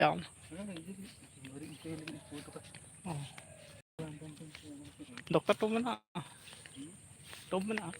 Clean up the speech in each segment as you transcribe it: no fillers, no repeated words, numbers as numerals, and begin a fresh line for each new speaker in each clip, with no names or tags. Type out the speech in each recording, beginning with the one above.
down. Dokter to mana? To mana?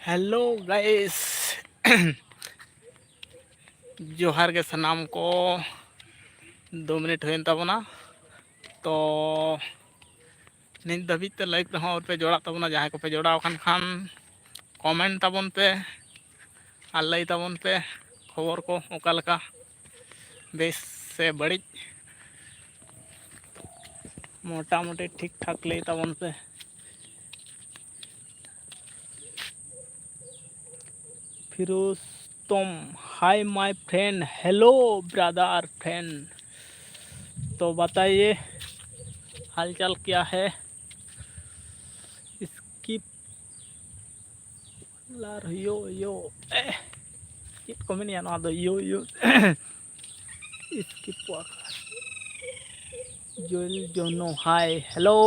Hello guys जोहार के सनाम को 2 मिनट हुए तबना तो नित धाबी ते लाइक रहा और पे जोड़ा तबना जहाँ को पे जोड़ा खान कमेंट तबन पे और लई तबन पे खबर को ओकालका बेस से बड़ी मोटा मोटी ठीक ठाक लई तबन पे फिरोज तुम hi my friend hello brother friend तो बताइए हालचाल क्या है इसकी लार यो यो कमेंट दो यो यो इसकी जोल जोनो hi hello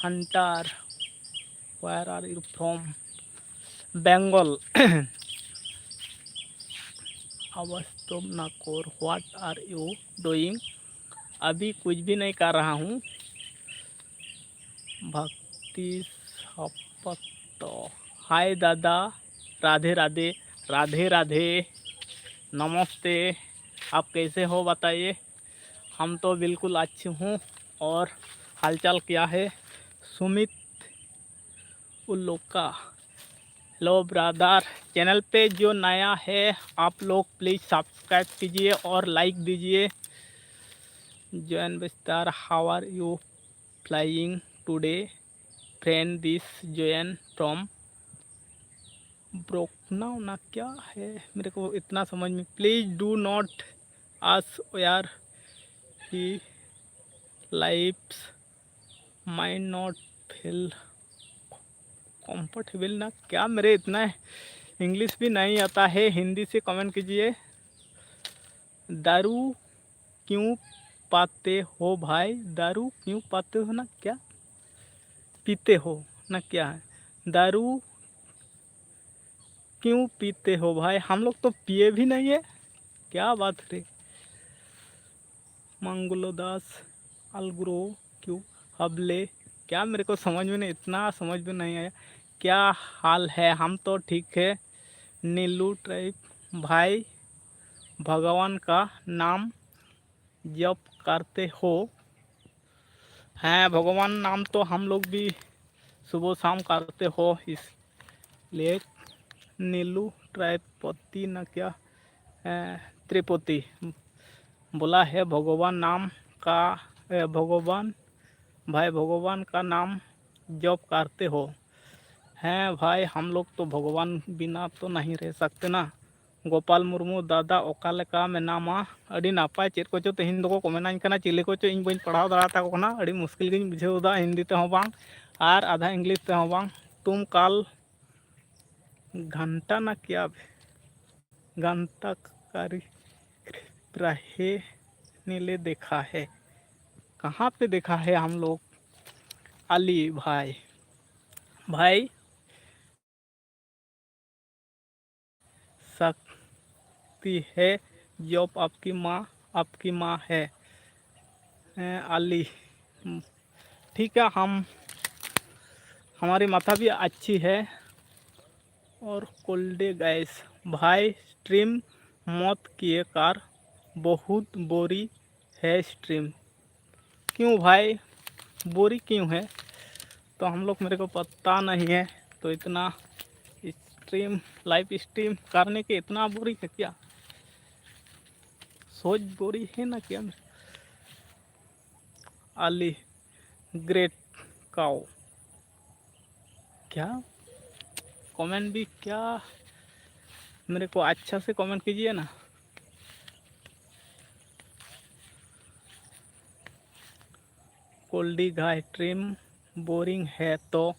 Hunter where are you from Bengal अवस्तुम नाकोर व्हाट आर यू डूइंग अभी कुछ भी नहीं कर रहा हूँ भक्ति सपत हाय दादा राधे राधे राधे राधे नमस्ते आप कैसे हो बताइए हम तो बिल्कुल अच्छे हूँ और हालचाल क्या है सुमित उल्लोका हेलो ब्रदर चैनल पे जो नया है आप लोग प्लीज़ सब्सक्राइब कीजिए और लाइक दीजिए जॉन विस्तार how are you flying today friend this John from ब्रोकना ना क्या है मेरे को इतना समझ में please do not ask where he life's mind not feel comfortable ना क्या मेरे इतना इंग्लिश भी नहीं आता है हिंदी से कमेंट कीजिए दारू क्यों पाते हो भाई दारू क्यों पाते हो ना क्या पीते हो ना क्या है दारू क्यों पीते हो भाई हम लोग तो पिए भी नहीं है क्या बात रे मंगलो दास अलग्रो क्यों हबले क्या मेरे को समझ में नहीं इतना समझ में नहीं आया क्या हाल है हम तो ठीक है नीलू ट्राइब भाई भगवान का नाम जप करते हो हैं भगवान नाम तो हम लोग भी सुबह शाम करते हो इसलिए नीलू त्रिपाठी न क्या त्रिपाठी बोला है भगवान नाम का भगवान भाई भगवान का नाम जप करते हो। हैं भाई हम लोग तो भगवान बिना तो नहीं रह सकते ना। गोपाल मुर्मू दादा ओकालेका मेनामा अड़ी नापाय चेक को तेहन दो को मेनाñ कना चिले को इन बई पढ़ाव दाता को ना अड़ी मुश्किल गिन बुझेवदा हिंदी ते हो बांग और आधा इंग्लिश ते हो बांग। तुम काल घंटा ना क्या घंटा कारी रहे नीले देखा है। कहाँ पे देखा है हम लोग? अली भाई भाई सकती है जॉब आपकी माँ है अली। ठीक है हमारी माता भी अच्छी है। और कोल्डे गैस भाई स्ट्रीम मौत किए कार बहुत बोरी है स्ट्रीम। क्यों भाई बोरी क्यों है? तो हम लोग मेरे को पता नहीं है। तो इतना स्ट्रीम लाइव स्ट्रीम करने के इतना बोरी है क्या? सोच बोरी है ना क्या? अली ग्रेट काउ क्या कमेंट भी क्या मेरे को अच्छा से कमेंट कीजिए ना। कोल्डी गाय ट्रिम बोरिंग है तो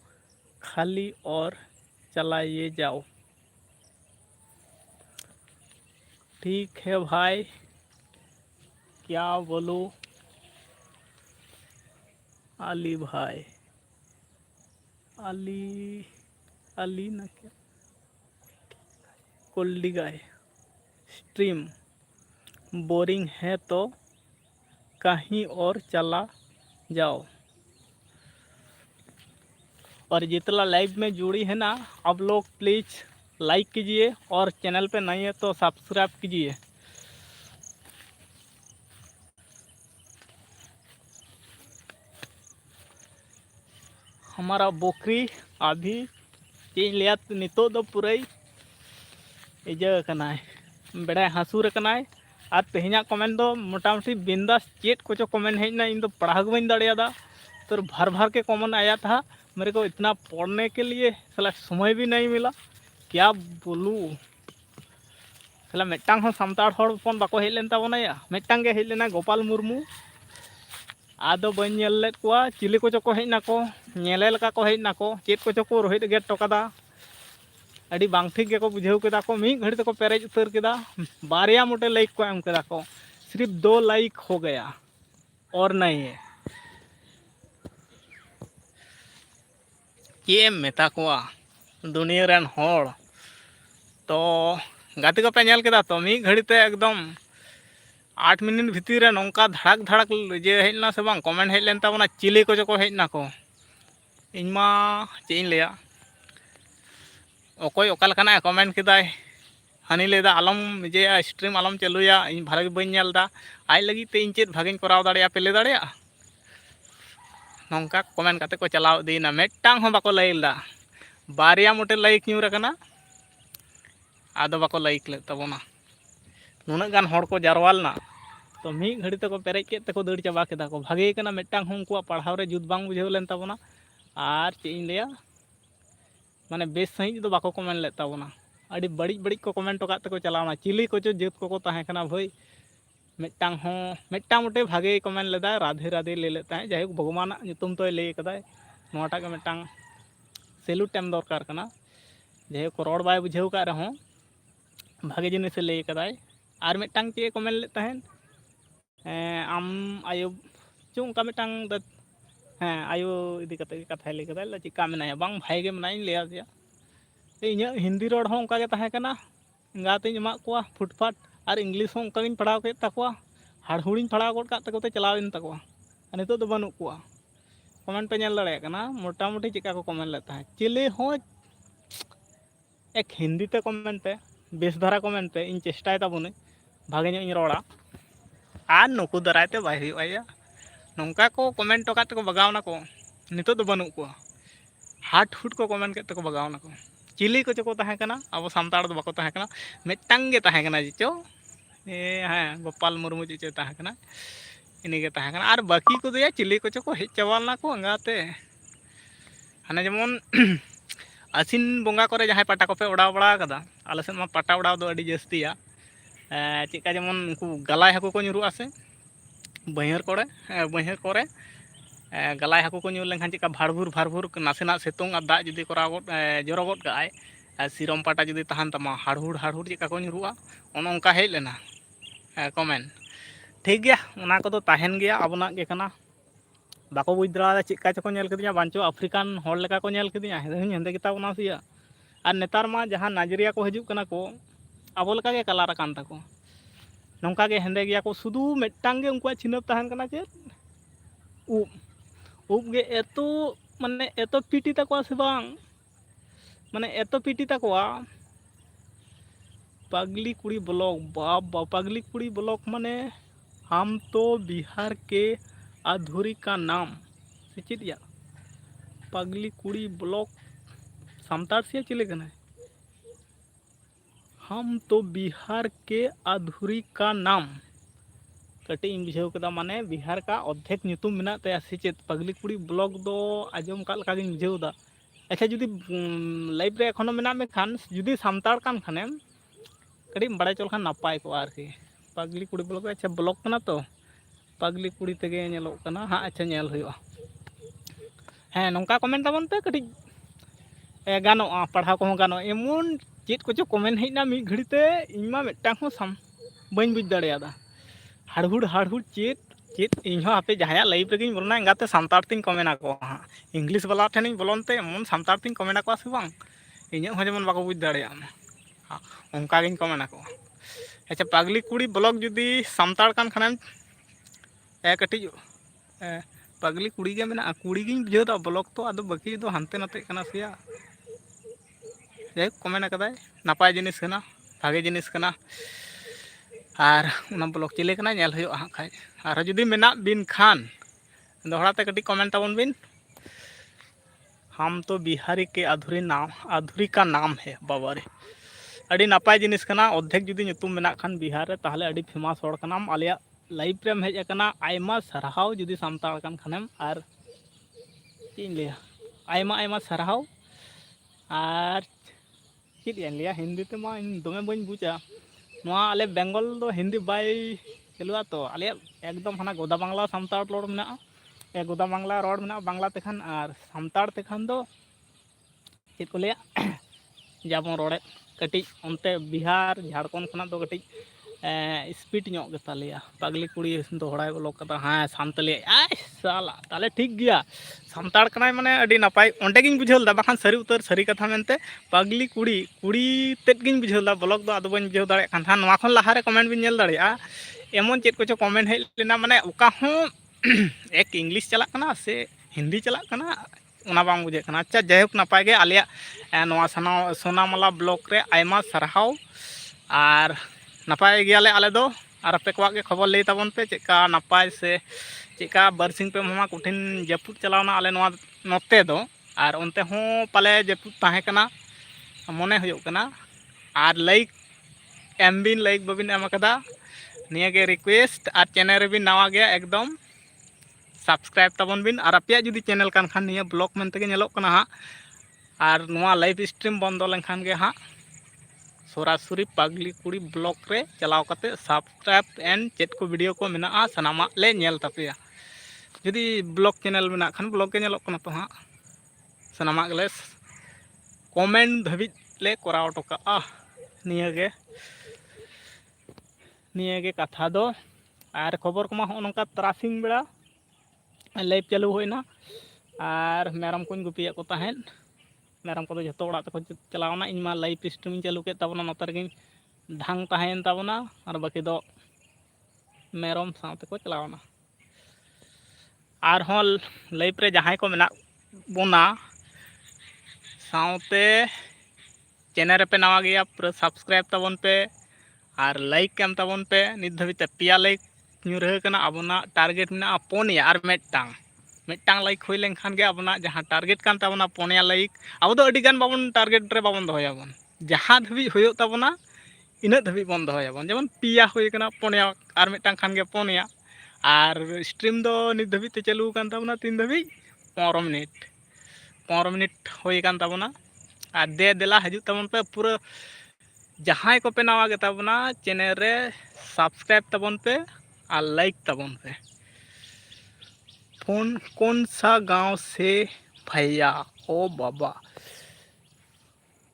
खाली और चलाइए जाओ। ठीक है भाई क्या बोलूँ अली भाई अली अली ना क्या कोल्डी गाय स्ट्रीम बोरिंग है तो कहीं और चला जाओ। और जितना लाइव में जुड़ी है ना आप लोग प्लीज़ लाइक कीजिए और चैनल पे नहीं है तो सब्सक्राइब कीजिए। हमारा बोकरी अभी चीज लिया नितो दो पूरा इजा कनाय बेड़ा हसूर कनाय और तेहना कमेंट दो मोटामुटी बिंदास चेट को जो कमेंट है ना इन दो पढ़ा बी दाड़ा तो भर भर के कमेंट आया था। मेरे को इतना पढ़ने के लिए साला समय भी नहीं मिला क्या बोलूँ। साला मिट्टांग हो सामताड़ हड़ हपन बाको हेज लेन ताबोना मिट्टांग गे हेज लेना गोपाल मुर्मू आदो बन नेल लेद कोआ चिली को चको हेज नाको नेले लका को हेज नाको चेत को चको रोहित गेट टोकादा अड़ी बांग ठीक के को बुझेव केदा को मी घड़ी तको पेरेज उतर केदा बारिया मोटे लाइक को एम केदा को सिर्फ 2 लाइक हो गया और नहीं है। के मेता कोआ दुनिया रन हड़ तो गाते को पे नेल केदा तो मी घड़ी ते एकदम 8 मिनट भीतर रे नौका धड़क धड़क जे हेजना से बांग कमेंट हेज लेन ताबोना चिली को जो हेजना को इनमा चेन लिया ओकोय ओका लकाना कमेंट केदाय हानि लेदा आलम जे स्ट्रीम आलम चालुया इन भागे बन नेलदा आई लगी ते इन चेत भागे कराव दाड़िया पे ले दाड़िया नौका कमेंट काते को चलाव दीना मेटांग हो बाको लाइलदा बारिया मोटे लाइक न्यूर कना आदो बाको लाइक ले तबोना नुना गान हड़ को जारवालना तो मी घड़ी तक पेरेज के तक दड़ चाबा केदा को भागे कना मेटांग हो उनकुआ पढ़ाव रे जुत बांग बुझेव लेन तबोना आर चे इन लिया माने बेस सही तो बाको कमेंट ले तबोना अड़ी बड़ी बड़ी को कमेंट टोका तक चलावना चिली को जुत को ताहे कना भाई मिट्टांग हो मिट्टांग मोटे भागे कमेंट लेदा राधे राधे ले लेता है जाहिक भगवान नितुम तो ले कदाय नोटा के मिट्टांग सेलूट एम दरकार कना जाहिक रोड बाय बुझेव का रहो भागे जिनिस ले कदाय आर मिट्टांग चे कमेंट ले तहन आम आयो चुं का मिट्टांग हाँ आयो इदी कते कथा ले कदाय ला चिका मेनाया बांग भाईगे मेनाइन ले आया इन्या हिंदी रोड हो उनका के ताहे कना गाते एमा कोआ फुटफाट और इंग्लिश हो उनका पढ़ाव के तकवा हाड़हुड़ी पढ़ाव गोट का तको चलावन तकवा नितो तो बनू कोआ कमेंट पे नेल दाड़े कना मोटामुटी चिका को कमेंट लेता है चिले हो एक हिंदी ते कमेंट पे बेस धारा कमेंट पे इन चेष्टाय ताबुने भागे इन रोड़ा आर नुकु दारायते बाय हुआ नौका को कमेंट टोका को बगावना को नितो तो बनू कोआ हाट हुट को कमेंट के तक बगावना को चिली को चको तहे कना अब सानताड़ दो बाको तहे कना मिदटांग गे तहे कना जिचो हाँ गोपाल मुर्मू जिचो तहे कना इनी गे तहे कना आर बाकी को दिया चिली को चको हेज चावालना को अंगाते हाने जेमन आसिन बोंगा करे जहां पाटा कोपे उड़ाव बड़ा कदा आले सेन मा पाटा उड़ाव दो अडी जस्तिया चिका जेमन उनको गलाय हाको को ᱧᱩᱨᱩᱜᱼᱟ से बहिर करे गलाय हाको को ᱧᱩᱨ लेनखान चिका भाड़भुर भाड़भुर नासेना सितुंग आ दाग जुदी करा गोट जरो गोट काय सिरम पाटा जुदी तहान तमा हाड़हुड़ हाड़हुड़ चिका को ᱧᱩᱨᱩᱜᱼᱟ ओन ओंका हेज लेना कमेंट ठीक गया ओना को दो ताहेन गया अबना गे कना बाको बुझ दड़ा चिका चको नेल कदिया बांचो अफ्रीकान हॉल लेका को नेल कदिया हेंदे गेता बना सिया और नेतार मा जहां नाइजीरिया को हजूक कना को अब लेका गे कलर कान ताको नौका गे हेंदे गया को सुदू मिदटांग गे उनका चिनप तहन कना चे उब गे एतो माने एतो पीटी ताको से बांग माने एतो पीटी ताको पगली कुड़ी ब्लॉक बाप पगली कुड़ी ब्लॉक माने हम तो बिहार के अधूरी का नाम से चिड़िया पगली कुड़ी ब्लॉक सामतार से चिले कना हम तो बिहार के अधूरी का नाम कटी इन बुझेव कदा माने बिहार का अद्धेक ᱧᱩᱛᱩᱢ मेना तया से चेत पगली कुड़ी ब्लॉक दो आजम का लका गिन बुझेवदा अच्छा जुदी लाइव रे एखोनो मेना में खान जुदी सामतार कान खाने कड़ी बड़ाय चल खान नापाय को आरकी पगली कुड़ी ब्लॉक अच्छा ब्लॉक कना तो पगली कुड़ी तेगे नेलो कना हां अच्छा नेल हुआ हाँ नौका कमेंट ताबन पे कटी गानो पढ़ाव को गानो एमन चेत को कमेंट हेना मी घड़ीते इमा मिदटांग हो साम बइन बुझ दाड़ेयादा हाड़हुड़ हाड़हुड़ चेत चेत इन आपे जहां लाइव रेगिन बोलना एंगाते सानतार तिन कमेंट को हाँ इंग्लिश वाला ठेन बोलनते एमन सानतार तिन कमेंट को से बांग इन हो जेमन बाको बुझ दाड़ेया हाँ उनका गिन कमेंट को अच्छा पगली कुड़ी ब्लॉक जुदी सानतार कान खानेम कटी पगली कुड़ी गे मेना कुड़ी गिन बुझेदा ब्लॉक तो आदो बाकी दो हानते नाते कना सिया कमेंट कदाय नापाय जिनिस कना भागे जिनिस कना और उना ब्लॉक चिले कना नेल हुआ हाँ खाय और जुदी मेना बिन खान दोहराते कटी कमेंट ताबन बिन हम तो बिहारी के अधूरी का नाम है बाबारे अड़ी नापाय जिनिस कना अद्धेक जुदी ᱧᱩᱛᱩᱢ मेना खान बिहार रे ताहले अड़ी फेमस होड़ कनाम आलिया लाइव रेम हेज कना आयमा सरहाव जुदी सामताड़ कान खानेम और चीन लिया आयमा आयमा सरहाव और चीज लिया हिंदी ते मा दमे बन बुझा नोआ आले बेंगल दो हिंदी बाय चलुआ तो आले एकदम हाना गोदा बांग्ला सामताड़ रोड मेना गोदा बांग्ला रोड मेना बांग्ला तेखान और सामताड़ तेखान दो चेत को लिया जाबन रोडे कटी उनते बिहार झारखंड खना दो कटी स्पीड ᱧᱚᱜ गे तालिया पगली कुड़ी दोहराय ब्लॉक कदा हाँ सानताली आय साला ताले ठीक गया सानताड़ कनाय माने अडी नापाय ओंडे गिन बुझेलदा बाखान सरी उतर सरी कथा मेनते पगली कुड़ी तेद गिन बुझेलदा ब्लॉक दो आदो बन बुझेव दाड़े खान थान नोआ खन लाहा रे कमेंट बिन नेल दाड़ेया एमन चेत कोचो कमेंट हेज लेना माने ओका हो एक इंग्लिश चला कना से हिंदी चला कना ओना बांग बुझे कना अच्छा जयहोक नापाय गे आलिया नोआ सोनामाला ब्लॉक रे आयमा सरहाव और नापाय गयाले आले दो और आपे को खबर लई ताबन पे चेका नापाय से चेका बरसिंग पे मामा कठिन जपुत चलावना आले नोते दो और उनते हो पाले जपुत ताहे कना मने हुयो कना और लाइक एम बिन लाइक बबिन एम कदा निया गे रिक्वेस्ट और चैनल रे बिन नवा गया एकदम सब्सक्राइब ताबन बिन और आपे जुदी चैनल कान खान निया ब्लॉग मेनते गे नेलोक कना हां और नोआ लाइव स्ट्रीम बंद लेनखान गे हां सरासरी पगली कुड़ी ब्लॉक रे चलाव कते सब्सक्राइब एंड चेत को वीडियो को मेना सनामा ले नेल तापेया जुदी ब्लॉग चैनल मेना खान ब्लॉग के नेलोक कना तो हाँ सनामा गले कमेंट धाबी ले कराव टोका निये गे कथा दो और खबर कोमा हो नका तरासिंग बेड़ा लाइव चालू होइना और मेरम को गुपिया को ताहेन मेरम को जो ओड़ा तक चलावना इनमा लाइव स्ट्रीमिंग चालू के ताबना नतरगी ढांग ताहेन ताबना और बाकी दो मेरम साथे को चलावना और हो लाइव रे जहां को मेना बोना साथे चैनल पे नवा गया पूरा सब्सक्राइब ताबन पे और लाइक केम ताबन पे नित धाबी ते पिया लाइक ᱧᱩᱨᱦᱟᱹ ᱠᱟᱱᱟ ᱟᱵᱚᱱᱟᱜ टारगेट मेना 5 और मेटांग मिट्टांग लाइक हुई लेनखान गे अपना जहाँ टारगेट कान ताबना पोनिया लाइक अब दो अड़ी गान बाबन टारगेट रे बाबन दोहयाबन जहाँ धबी हुयो ताबना इना धबी बन दोहयाबन जेमन पिया हुई कना पोनिया आर मिट्टांग खान गे पोनिया आर स्ट्रीम दो नित धबी ते चालू कान ताबना 3 धबी 15 मिनट हुई कान ताबना आर दे देला हजू ताबन पे पूरा जहाँ को पे नवा गे ताबना चैनल रे सब्सक्राइब ताबन पे और लाइक ताबन पे कौन सा गांव से भैया ओ बाबा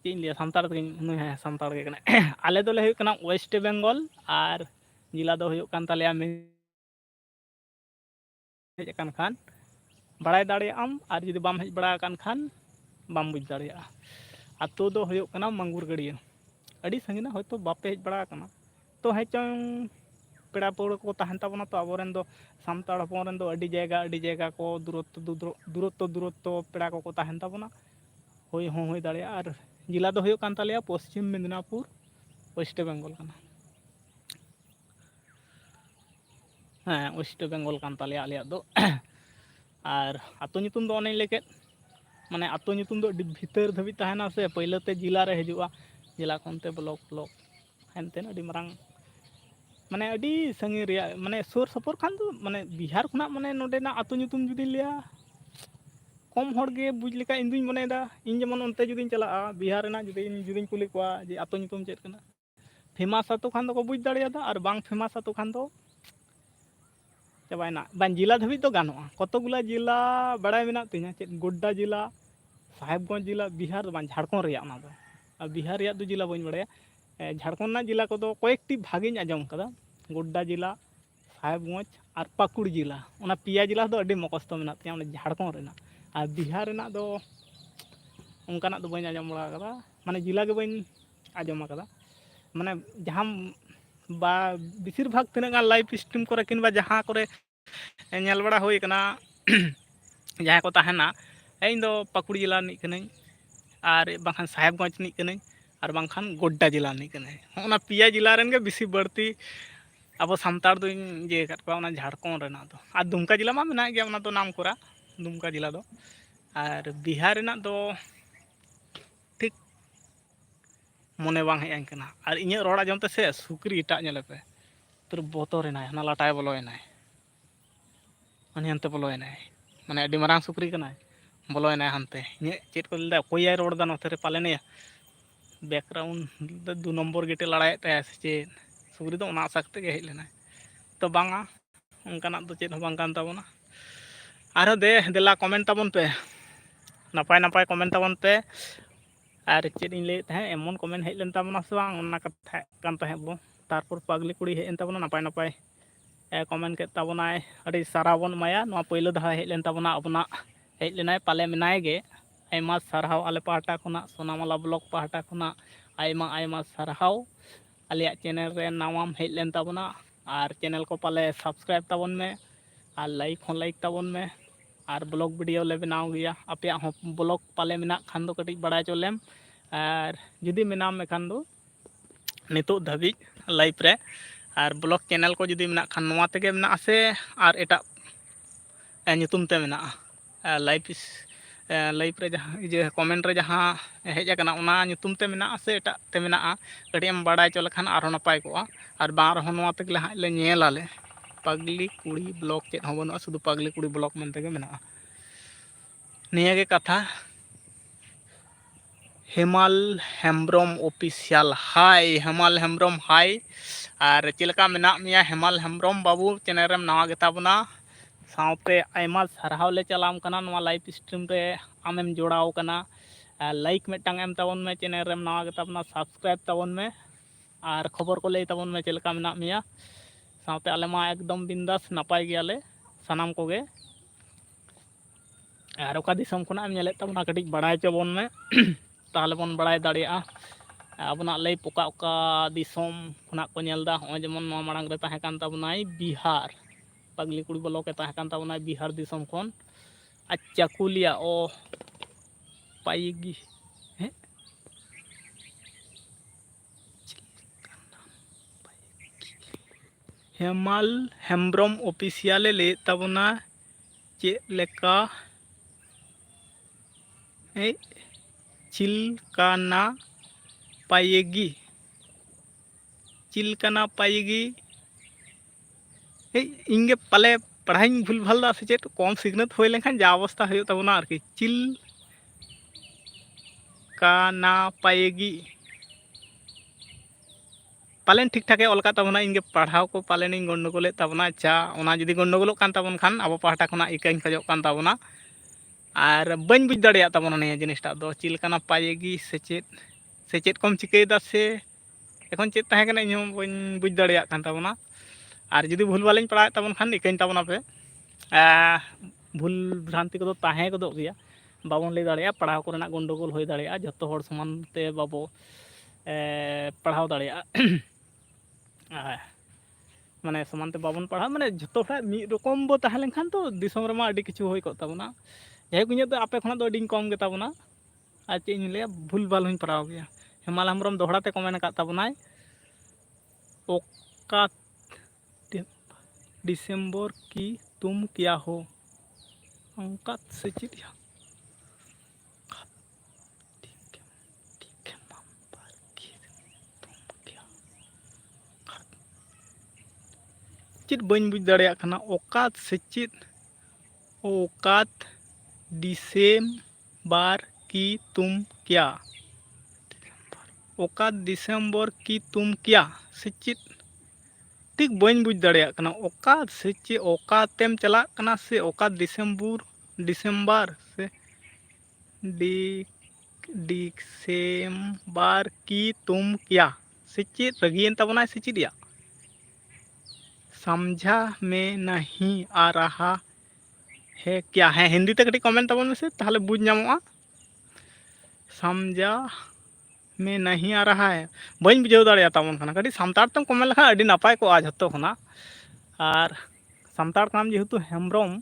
चीन लिया सानताड़ है सानताड़ के कना आले दोले हुई कना वेस्ट बेंगल और जिला दो हुई कान तालेया हेज कान खान बड़ाई दाड़ेयाम और जुदी बाम हेज बड़ा कान खान बाम बुझ दाड़ेया आतो दो हुई कना मंगुर गड़िया अड़ी संगीना होयतो बापे हेज बड़ा कना तो हेचों पेड़ा पौड़ को तहन ताबना तो आबोरेन दो सानताड़ हपन दो अड़ी जगह को दूरत्व पेड़ा को तहन ताबना हुई हों हुई दाड़ेया और जिला दो हुई कान तालेया पश्चिम मिदनापुर वेस्ट बेंगल कना हाँ वेस्ट बेंगल कान तालेया आलिया दो और आतो ᱧᱩᱛᱩᱢ दो अने लेके माने आतो ᱧᱩᱛᱩᱢ दो अड़ी भीतर धबी तहना से पहिलेते जिला रे हजुआ जिला खनते ब्लॉक हेनतेन अड़ी मरांग माने अड़ी संगी रिया माने सुर सपोर खान दो माने बिहार खुना माने नोडेना आतो ᱧᱩᱛᱩᱢ जुदी लिया कम हड़गे बुझ लेका इन दुई मनेदा इन जेमन ओनते जुदी चला बिहार रेना जुदी कुली कोआ जे आतो ᱧᱩᱛᱩम चेद कना फेमस आतो खान दो को बुझ दाड़ेयादा और बांग फेमस आतो खान दो चाबायना बां जिला धबी तो गानोआ कतगुला जिला बड़ाय मेना तिना चेद गोड्डा जिला साहेबगंज जिला बिहार बां झारखंड रेया ओना दो बिहार रेया दो जिला बइन बड़ाया झारखंड ना जिला को दो कयेकटी भागेኝ आजम कदा गोड्डा जिला साहेबगंज और पाकुड़ जिला ओना पिया जिला दो अड़ी मकस्त मेना तिया ओना झारखंड रेना और बिहार रेना दो उनकाना दो बइन आजम बड़ा कदा माने जिला के बइन आजम कदा माने जहां बा बेसिर भाग तिना लाइव स्ट्रीम करे किनबा जहां करे नेल बड़ा हुई कना जहां को तहना इन दो पाकुड़ जिला निक कनई और बाखान साहेबगंज निक कनई और बाखान गोड्डा जिला निक कनई ओना पिया जिला रेन गे बेसी बढ़ती अब सानताड़ दो जे कट पा ओना झारखंड रेना दो और दुमका जिला मा मेना गया ओना दो नाम करा दुमका जिला दो और बिहार रेना दो ठीक मने बांग हेज कना और इᱧ रोड आजमते से सुकरी इटा नेलेपे तर बोतरेनाय हना लाटाय बोलोयनाय माने हनते बोलोयनाय माने अड़ी मारांग सुकरी कनाय बोलोयनाय हनते इᱧ चेद को लदा कोयाय रोड दा नोते रे पालेने बैकग्राउंड 2 नंबर गेटे लड़ाय ताय से चेद सुकरी दो ओना आशा कते गे हेज लेनाय तो बांगा उनकाना दो चेद हो बांग कान ताबोना आरो दे देला कमेंट ताबोन पे नपाय नपाय कमेंट ताबोन पे और चेद इन ले तहे एमन कमेंट हेज लेन ताबोना से बांग ओना कथा कान तहे बो तारपर पागली कुड़ी हेज एन ताबोना नपाय नपाय कमेंट के ताबोनाय अड़ी साराव बन माया नोआ पहिलो धा हेज लेन ताबोना अपना हेज लेनाय पाले मेनाय गे आयमा सारहाव आले पाहटा खुना सोनामाला ब्लॉग पाहटा खुना आयमा सारहाव आलिया चैनल रे नावाम हेज लेन ताबोना और चैनल को पाले सब्सक्राइब ताबोन में और लाइक ताबोन में और ब्लॉग वीडियो ले बनाव गया आपया हो ब्लॉग पाले मेना खान दो कटिज बड़ाय चोलेम और जुदी मेनाम में खान दो नितो धबी लाइव रे और ब्लॉग चैनल को जुदी मेना खान नोआ तेगे मेना से और एटा ᱧᱩᱛᱩᱢ ते मेना लाइव रे जहां जे कमेंट रे जहां हेज आकना ओना ᱧᱩᱛᱩᱢ ते मेना से एटा ते मेना कटी एम बड़ाय चो लखान आरो नपाय कोआ और बार हो नोआ तेगे हां ले नेलाले पागली कुड़ी ब्लॉग चेद हो बनुआ शुधु पागली कुड़ी ब्लॉग मन तेगे मेना निया गे कथा हेमाल हेम्ब्रम ऑफिशियल हाय हेमाल हेम्ब्रम हाय और चिलका मेना मिया हेमाल हेम्ब्रम बाबू चैनल रेम नवा गे ताबना साउते आयमा सारहाव ले चलाम कना नवा लाइव स्ट्रीम रे आमेम जोड़ाव कना लाइक मिटांग एम ताबन में चैनल रेम नवा गे ताबना सब्सक्राइब ताबन में और खबर को ले ताबन में चिलका मेना मिया साउते आले मा एकदम बिंदास नपाय गयाले सनाम कोगे और ओका दिसम खुना एम नेले ताबना कटिज बड़ाय चबन में ताहले बन बड़ाय दाड़िया अपना लई पोका ओका दिसम खुना को नेलदा हो जेमन नो मांग रे ताहे कान ताबनाय बिहार पागली कुड़ी ब्लॉक के ताहे कान ताबनाय बिहार दिसम कोन अच्छा कुलिया ओ पाईगी हैं हेमाल हेम्ब्रम ऑफिशियल ले ताबना चेलेका चिलकाना पाएगी चिलकाना पाएगी इंगे पाले पढ़ाई भूल भाल से चेत कम सिखनत हो लेखान जा अवस्था हो तबना आरकी चिलकाना पाएगी पालेन ठीक ठाक ऑल तबना इंगे पढ़ाव को पालेन गंडगोल तबना अच्छा ओना जुदी गंडगोलोग कान तबन खान अब पाहटा खना इकाइन खजोग कान तबना और बन बुझ दाड़िया तबना निया जिनिसटा दो चिलकाना पाएगी से चेत कम चिकैदा से एखन चेत ताहे कना इᱧ बन बुझ दाड़िया कान तबना और जुदी भूल भालिन पढ़ाए तबन खान इकाइन तबना पे भूल भ्रांति को ताहे को गया बाबन लई दाड़िया पढ़ाव कोरेना गंडगोल हो दाड़िया जतो हर समानते बाबो पढ़ाव दाड़िया माने समानते बाबन पढ़ा माने जतो मिद रकम बो ताहे लेनखान तो दिसम रमा अडी किछु होई को तबना हे कुछ तो आपे खना तो अडी कम गे तबना आ चे इन ले भूल भाल हुई पढ़ाव गया हेमाल हेम्ब्रम दोहराते कमेंट का तबनाय ओका दिसंबर की तुम क्या हो अंका से चिड़िया चित बन बुझ दाड़िया खाना ओकात से चित ओकात दिसंबर की तुम क्या ओकात दिसंबर की तुम क्या से चित ठीक बन बुझ दाड़िया खाना ओकात से चे ओकातेम चला खाना से ओकात दिसंबर से दिसंबर की तुम क्या से चित रगियन तबना से चिड़िया समझा में नहीं आ रहा है क्या है हिंदी ते कटी कमेंट तबन में से ताहले बुझ नामोआ समझा में नहीं आ रहा है बन बुझाव दाड़िया तबन खाना कटी सामताड़ तम कमेंट लखा अडी नापाय को आज हतो खाना और सामताड़ काम जेहेतु हेम्ब्रम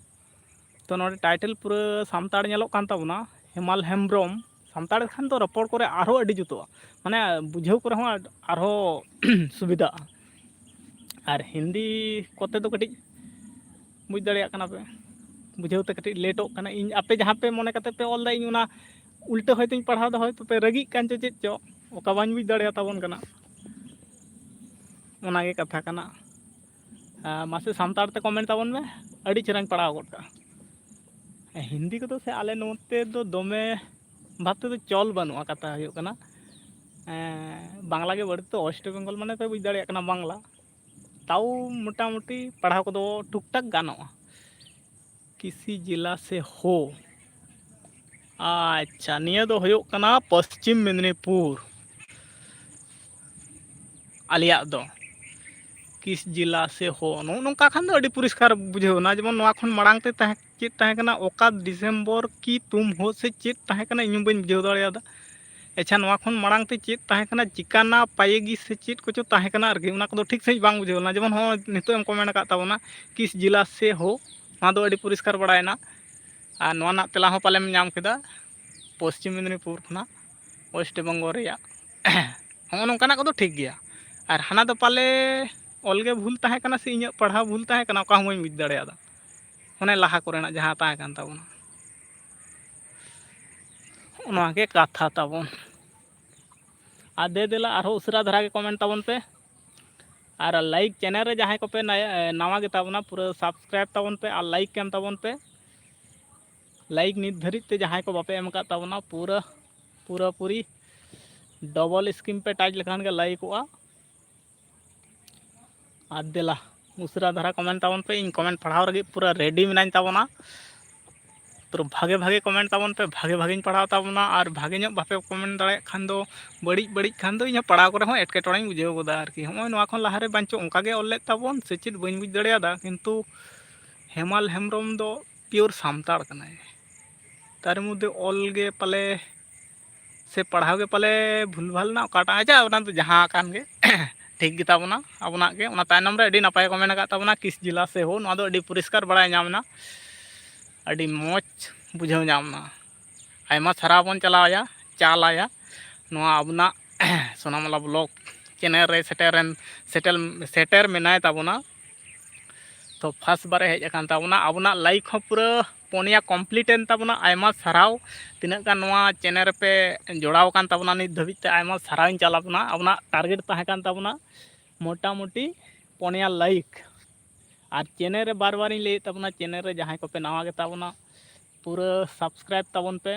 तो नोडे टाइटल पूरा सामताड़ नेलोग कान तबना हेमाल हेम्ब्रम सामताड़ खान तो रपड़ करे आरो अडी जुतोआ माने बुझाव करे हो आरो सुविधा और हिंदी कोते तो कटी बुझ दाड़िया पे बुझावते कटी लेटो कना इन आपे जहाँ पे मने कते पे ऑल दा इन उना उल्टे होयतो पढ़ाव दा होयतो पे रगी कान चो चेत चो ओका बाñ बुझ दाड़िया तबन कना ओनागे कथा कना मासे सामताड़ते कमेंट तबन में अड़ी चेराñ पढ़ाव गोट का हिंदी को तो से आले नोते दो दोमे भाबते तो चल बानुआ कथा हुयो कना बांग्ला के बड़ी तो वेस्ट बेंगल माने पे बुझ दाड़िया कना बांग्ला ताऊ मोटामुटी पढ़ाव को टुक टाक गानोआ किसी जिला से हो अच्छा निया दो होयो कना पश्चिम मेदिनीपुर आलिया दो किस जिला से हो नोंका खान दो अडी परिष्कार बुझेवना जेमन नोआ खन माड़ांग ते चेत ताहे कना ओका दिसंबर की तुम हो से चेत ताहे कना इᱧ बन बुझेव दाड़ियादा अच्छा नोआ खन माड़ांग ते चेत ताहे कना चिकाना पाएगी से चेत कुछ ताहे कना आरकी उना को ठीक सही बांग बुझेवना जेमन हो नितो एम कमेंट का तबना किस जिला से हो ना दो अडी परिष्कार बड़ायना और नोआ ना तेला हो पालेम नाम केदा पश्चिम मेदिनीपुर खना वेस्ट बेंगल रिया हो नोंकाना को ठीक गया और हाना दो पाले अलगे भूल ताहे कना से इᱧ पढ़ाव भूल ताहे कना ओका हम बुझ दाड़ियादा ओने लाहा कोरेना जहाँ ताहे कान ताबोना ओनागे कथा ताबोन आ दे देला आरो उसरा धरा के कमेंट ताबोन पे और लाइक चैनल रे जहाँ को पे नवा गे ताबोना पूरा सब्सक्राइब ताबोन पे और लाइक केम ताबोन पे लाइक नित धरित ते जहाँ को बापे एम का ताबोना पूरी डबल स्क्रीन पे टच लेखान के लाइकोआ आ देला उसरा धरा कमेंट ताबोन पे इन कमेंट पढ़ाव रगी पूरा रेडी मिनाñ ताबोना तो भागे भागे कमेंट ताबोन पे भागे भागे पढ़ाव ताबोना और भागे ᱧᱚᱜ बापे कमेंट दाड़े खान दो बड़ी खान दो इन पढ़ाव करे हो एटकेटोड़े बुझेव गोदा आरकी हम नोआ खन लाहारे बांचो ओंका गे ऑल ताबोन से चेत बñ बुझ दाड़ियादा किंतु हेमाल हेम्ब्रम दो प्योर सामताड़ कनाय तार मध्य ऑल गे पाले से पढ़ाव गे पाले भूल भाल ना ओकाटा अच्छा ओना तो जहाँ कान गे ठीक गे ताबोना आबोना गे ओना तायनम रे अडी नापाय कमेंट का ताबोना किस जिला से हो नोआ दो अडी परिष्कार बड़ाय नामना अडी मोच बुझाव नामना आयमा सारा बन चलाया चालाया नोआ आबना सोनामाला ब्लॉग चैनल रे सेटर मेनाय ताबोना तो फर्स्ट बारे हेज अकान ताबोना आबोना लाइक हो पूरा पोनिया कमप्लीट एन ताबोना आयमा साराव तिनाक गान नोआ चैनल रे पे जोड़ाव कान ताबोना नित धबित ते आयमा साराव चालाबोना आबोना टारगेट ताहे कान ताबोना मोटामुटी पोनिया लाइक और चैनल रे बार बार ले ताबोना चैनल रे जहां को पे नवा गे ताबोना पूरा सब्सक्राइब ताबोन पे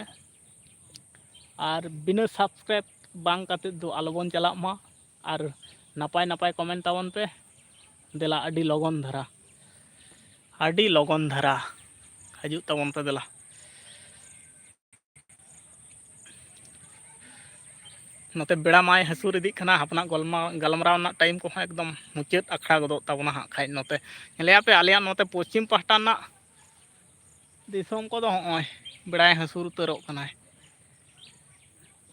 और बिना सब्सक्राइब बांग काते दो आलोबन चलाक मा और नापाय नापाय कमेंट ताबोन पे देला अडी लगन धरा हजू ताबोन पे देला नोते बेड़ा माय हसूर इदी खाना अपना गलमराव ना टाइम को एकदम मुचाद अखड़ा गदो ताबोना हाँ खाई नोते ले पे आलिया नोते पश्चिम पाहटा ना दिसोम को दो होय बेड़ाय हसूर उतरो कनाय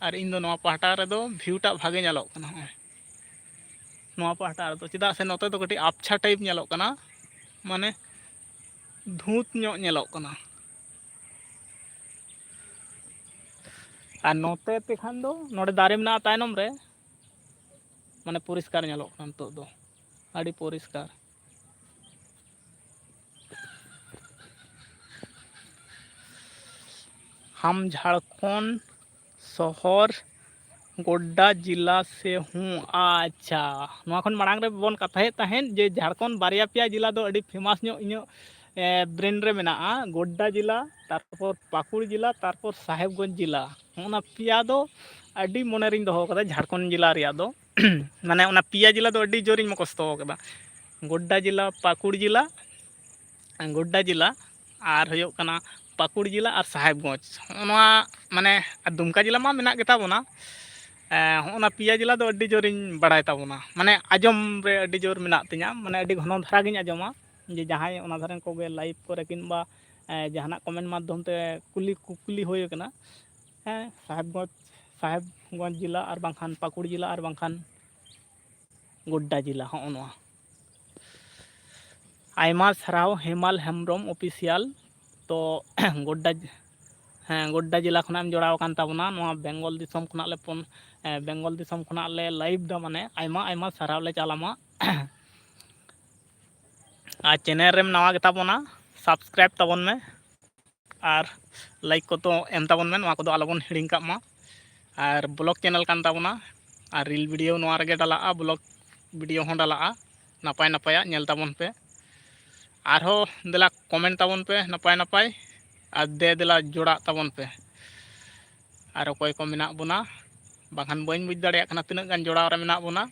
और इन दो नवा पाहटा रे दो व्यूटा भागे नेलो कना नवा पाहटा रे दो चिदा से नोते तो कटी आछा टाइप नेलो कना माने धूत ᱧᱚᱜ ᱧᱮᱞᱚᱜ ᱠᱟᱱᱟ और नोते ते खान दो नोडे दारे मेना तायनम रे माने परिष्कार ᱧᱮᱞᱚᱜ ᱠᱟᱱᱟ तो दो आड़ी परिष्कार हम झारखंड शहर गोड्डा जिला से हूँ अच्छा नोआ खन मांग रे बन कथाए तहन जे झारखंड बारिया पिया जिला दो अड़ी फेमस ᱧᱚᱜ इñो ब्रेन रे मेना गोड्डा जिला तारपर पाकुड़ जिला तारपर साहेबगंज जिला ओना पिया दो अड़ी मने रिन दो कदा झारखंड जिला रिया दो माने ओना पिया जिला दो अड़ी जोरिन मकस्तो कदा गोड्डा जिला पाकुड़ जिला और होयो कना पाकुड़ जिला और साहेबगंज ओना माने दुमका जिला मा मेना गेता बोना होना पिया जिला दो अड़ी जोरिन बड़ाय ताबोना माने आजम रे अड़ी जोर मेना तिया माने अड़ी घन धारा गिन आजमा जे जहां ओना धरन को गे लाइव करे किनबा जहाना कमेंट माध्यम ते कुली होय कना साहेबगंज जिला और बांखान पाकुड़ जिला और बांखान गोड्डा जिला होनो आयमा सराव हेमाल हेम्ब्रम ऑफिशियल तो गोड्डा जिला खना जोड़ाव कान ताबोना नोआ बेंगल दिसम खना ले बेंगल दिसम खना ले लाइव दा माने आयमा सराव ले चालामा और चैनल रेम नवा गेता बोना सब्सक्राइब ताबोन में और लाइक को तो एम ताबोन में नोआ को दो आलोबन हिडिंग का मा और ब्लॉग चैनल कान ताबोना और रील वीडियो नोआ रे डाला ब्लॉग वीडियो हो डाला नापाय नापाय नेल ताबोन पे और हो देला कमेंट ताबोन पे नापाय नापाय और देला जोड़ा ताबोन पे और कोई को मेना बोना बाखान बइन बुझ दाड़िया कना तिना गान जोड़ा रे मेना बोना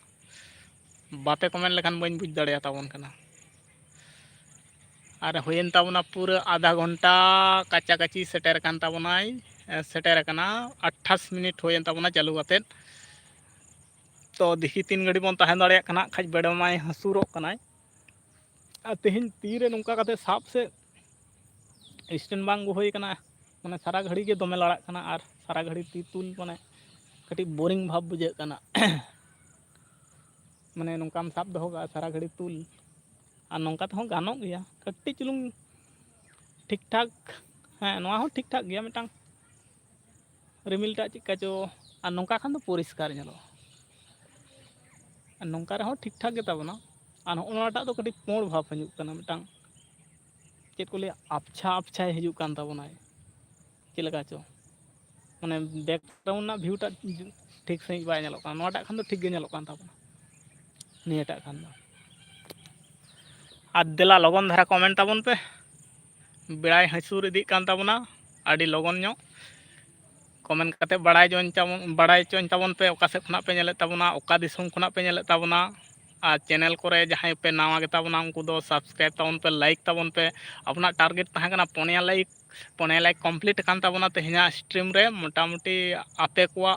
बापे कमेंट लेखान बइन बुझ दाड़िया ताबोन कना और होयन ताबोना पूरा आधा घंटा काचा काची सेटेर कान ताबोनाय सेटेर कना 28 मिनट होयन ताबोना चालू काते तो देखी 3 घड़ी बन ताहेन दाड़िया कना खाज बेड़माय हसूरो कनाय तेहन तीरे नोंका काते साब से स्टैंड बांग होय कना माने सारा घड़ी के दमे लड़ा कना और सारा घड़ी ती तुल माने कटी बोरिंग भाव बुझे कना माने नोंकाम साब दोगा सारा घड़ी तुल और नौका तो गानों गया कट्टी चुलुंग ठीक ठाक नोआ हो ठीक ठाक गया मिटांग रिमिलटा चिका चो और नौका खान तो परिष्कार नेलो और नौका रे हो ठीक ठाक गेता बना और ओनाटा तो कटी पोड़ भाव हजूक कना मिटांग चेद को ले आबछा हजूक कान ताबोनाय चेलका चो माने बैकग्राउंड ना व्यूटा ठीक सही बाय नेलो कान नोटा खान तो ठीक गे नेलो कान ताबोना नियटा खान दो और देला लगन धारा कमेंट ताबोन पे बेड़ाय हसूर इदी कान ताबोना अड़ी लगन ᱧᱚᱜ कमेंट करते बड़ाई चोन ताबोन पे ओका से खना पे नेले ताबोना ओका दिसम खना पे नेले ताबोना और चैनल को जहाँ पे नवा गे ताबोना उनको दो सब्सक्राइब ताबोन पे लाइक ताबोन पे अपना टारगेट तहां कना 5 लाइक कंप्लीट कान ताबोना तेहना स्ट्रीम रे मोटामुटी आपे को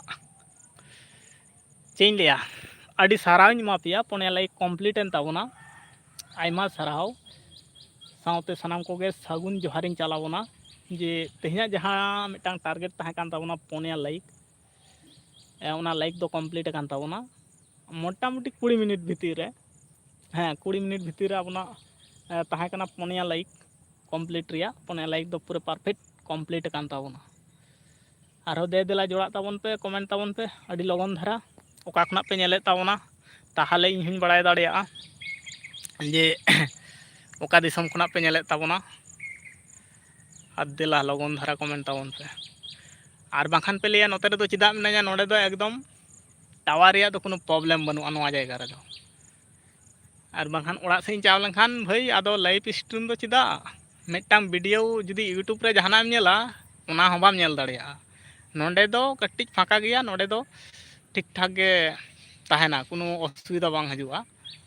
चेन लिया अड़ी साराव मा पिया 5 लाइक कंप्लीट एन ताबोना आयमा साराव साउते सनाम को गे सागुन जोहारिंग चालाबोना जे तेहना जहाँ मिटांग टारगेट तहां कान ताबोना 5 लाइक ओना लाइक दो कंप्लीट कान ताबोना मोटामुटी 20 मिनट भीतर रे 20 मिनट भीतर रे अपना तहां काना 5 लाइक कंप्लीट रिया 5 लाइक दो पूरे परफेक्ट कंप्लीट कान ताबोना आरो दे देला जोड़ा ताबोन पे कमेंट ताबोन पे अड़ी लगन धारा ओका खना पे नेले ताबोना ताहाले इन हूं बड़ाय दाड़िया जे ओका दिसम खुना पे नेलेत ताबोना और दिला लगन धारा कमेंट ताबोन पे और बाखान पे लिया नोते दो चिदा मिनाया नोडे दो एकदम टावर रिया दो कोनो प्रॉब्लम बनुआ नोआ जायगा रे दो और बाखान ओड़ा से चाव लेखान भाई आदो लाइव स्ट्रीम दो चिदा मिदटांग वीडियो जुदी यूट्यूब रे जहाना नेला ओना हो बाम नेल दाड़िया नोडे दो कटिज फाका गया नोडे दो ठीक ठाक गे ताहेना कोनो असुविधा बांग हजुआ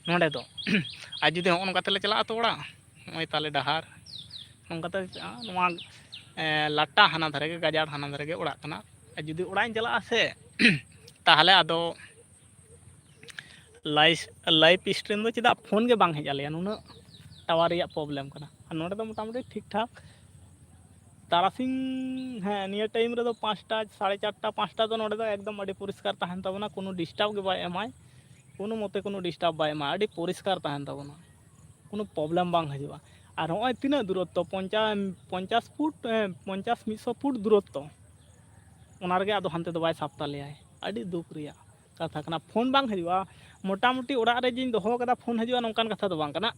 नोडे दो आ जुदी होन काते चला तो ओड़ा ओय ताले डहार नोंकाते नोआ लाटा हाना धारे गे गाजार हाना धारे गे ओड़ा कना जुदी ओड़ा चला से ताहले आदो लाइव स्ट्रीम दो चिदा फोन के बांग हेज आलेया नुना टावर रिया प्रॉब्लम कना नोडे दो मोटामुटी ठीक ठाक तारासिंग हाँ निया टाइम रे दो 5टा 4:30 5टा दो नोडे दो एकदम अड़ी परिष्कार ताहन ताबोना कोनो डिस्टर्ब गे बाय एमाय कोनो मते कोनो डिस्टर्ब बाय एमाय अड़ी परिष्कार ताहन ताबोना कोनो प्रॉब्लम बांग हजुआ और होय तिना दूरत्व 50 फुट 100 फुट दूरत्व ओना रे आदो हानते दो बाय साप्ता लेयाय अड़ी दुख रिया कथा कना फोन बांग हजुआ मोटामुटी ओड़ा रे जिन दोहो कदा फोन हजुआ नोंकान कथा दो बांग कना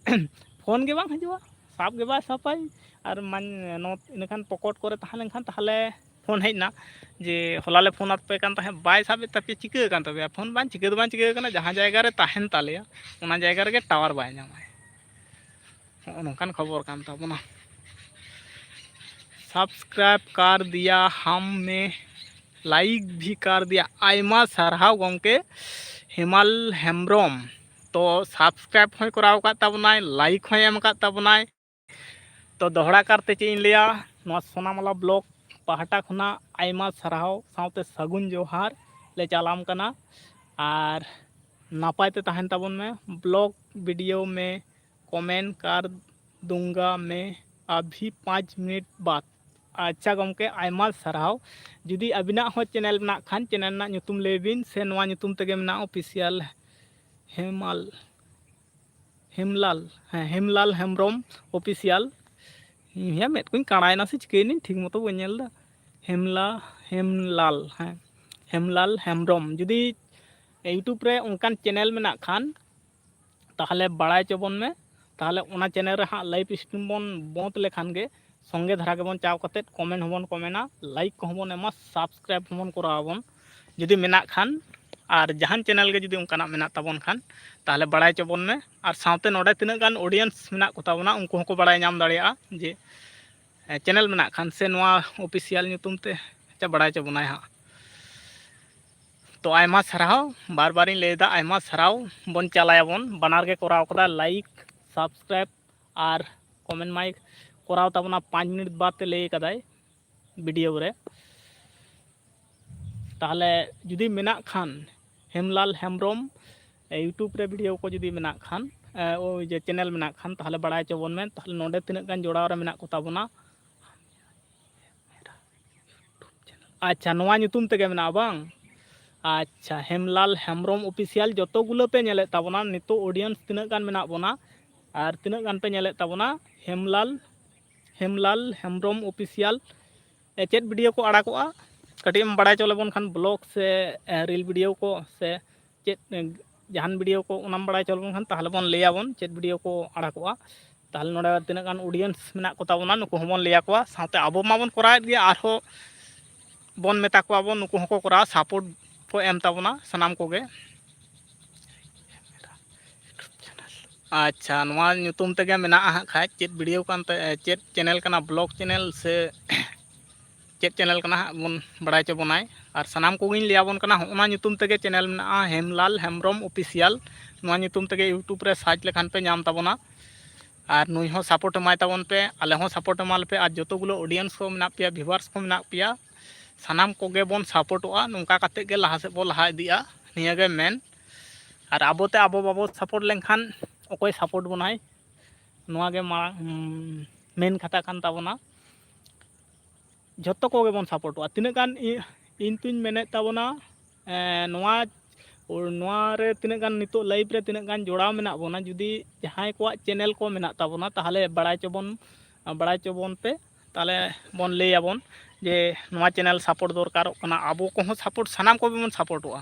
फोन गे बांग हजुआ साब गे बाय सापाय और मान नोट इनखान पॉकेट करे ताहले खान ताहले फोन हेजना जे हलाले फोन पे कान ताहे बाय साबे तपे चिके कान तबे फोन बान चिके दो बान चिके कना जहां जायगा रे ताहेन तालेया ओना जायगा रे टावर बाय नामाय नोंकान खबर कान ताबोना सब्सक्राइब कर दिया हमने लाइक भी कर दिया आयमा सारहाव गमके हिमाल हेम्ब्रम तो सब्सक्राइब होय कराव का ताबनाय लाइक होय एम का ताबनाय तो दोहरा करते चेन लिया सोनामाला ब्लॉग पहाटा खुना आयमा सारहाव साउते सगुन जोहार ले चालाम कना और नापाय ते ताहन ताबन में ब्लॉग वीडियो में कमेंट कर दूंगा मैं अभी 5 मिनट बाद अच्छा गमके आयमा सारहाव जुदी अबिना हो चैनल ना खान चैनल ना ᱧᱩᱛᱩᱢ लेबिन से नवा ᱧᱩᱛᱩᱢ तेगे मना ऑफिशियल हेमलाल हेम्ब्रम ऑफिशियल या मेट को काड़ायना से चिकेनी ठीक मतो बनेलदा हेमलाल हेमलाल हेम्ब्रम जुदी यूट्यूब रे उनकान चैनल में खान ताहले बड़ाय चबन में ताहले ओना चैनल रे हाँ लाइव स्ट्रीम बन बंद लेखान गे संगे धारा के बन चाव कते कमेंट होबन कमेना लाइक को होबन एमा सब्सक्राइब होबन कराबन जुदी मेना खान और जहान चैनल के जुदी उनकाना मेना ताबन खान ताहले बड़ाय चबन में और साउते नोडे तिना गान ऑडियंस मेना को ताबना उनको को बड़ाय नाम दाड़िया जे चैनल मेना खान से नवा ऑफिशियल ᱧᱩᱛᱩᱢ ते चा बड़ाय चबनाय हाँ तो आयमा साराव बार बार लेदा आयमा साराव बन चलायाबन बनार के कराव कदा लाइक सब्सक्राइब और कमेंट माइक कराव ताबना 5 मिनट बाद ते ले कदाय वीडियो रे ताहले जुदी मेना खान हेमलाल हेम्ब्रम यूट्यूब रे वीडियो को जुदी मेना खान ओ जे चैनल मेना खान ताहले बड़ाय चबन में ताहले नोडे तिना गान जोड़ाव रे मेना को ताबना अच्छा नवा ᱧᱩᱛᱩᱢ तेगे मेना बांग अच्छा हेमलाल हेम्ब्रम ऑफिशियल जतो गुलो पे नेले ताबना नितो ऑडियंस तिना गान मेना बोना और तिना गान पे नेले ताबना हेमलाल हेम्ब्रम ऑफिशियल चेट वीडियो को आड़ाकोआ कटी में बड़ा चले बन खान ब्लॉग से रील वीडियो को से चेट जहान वीडियो को उनाम बड़ा चले बन खान ताहले बन लेया बन चेट वीडियो को आड़ाकोआ ताहले नोडे तिना गान ऑडियंस मेना को ताबना नुको होबन लेया कोआ साथे आबो माबन कराय दिया आरो बन मेता को आबो नुको हको करा सपोर्ट को एम ताबना सनाम कोगे अच्छा नवा ᱧᱩᱛᱩᱢ तेगे मेना खाय चेट वीडियो कान चेट चैनल कना ब्लॉग चैनल से चेट चैनल कना बन बड़ा चबनाय और सनाम कोगिन लियाबन कना ओना ᱧᱩᱛᱩᱢ तेगे चैनल मेना हेमलाल हेम्ब्रम ऑफिशियल नवा ᱧᱩᱛᱩᱢ तेगे यूट्यूब रे सर्च लेखान पे नाम ताबना और नुई हो सपोर्ट एमाय ताबन पे आले हो सपोर्ट एमाल पे और जतो गुलो ऑडियंस को मेना पिया व्यूअर्स को मेना पिया सानाम कोगे बन सपोर्टोआ नोंका काते गे लहा से बो लहा इदिया निया गे मेन और आबोते आबो बाबो सपोर्ट लेखान ओकोय सपोर्ट बनाय नोआ गे मेन खाता कान ताबना जतो कोगे बन सपोर्टोआ तिना गान इन तुन मेने ताबना नोआ नोआ रे तिना गान नितो लाइव रे तिना गान जोड़ाव मेना बोना जुदी जहाय को चैनल को मेना ताबना ताहले बड़ाय चबन पे ताले बन लेयाबन जे नोआ चैनल सपोर्ट दरकार कना आबो को सपोर्ट सनाम को बन सपोर्टोआ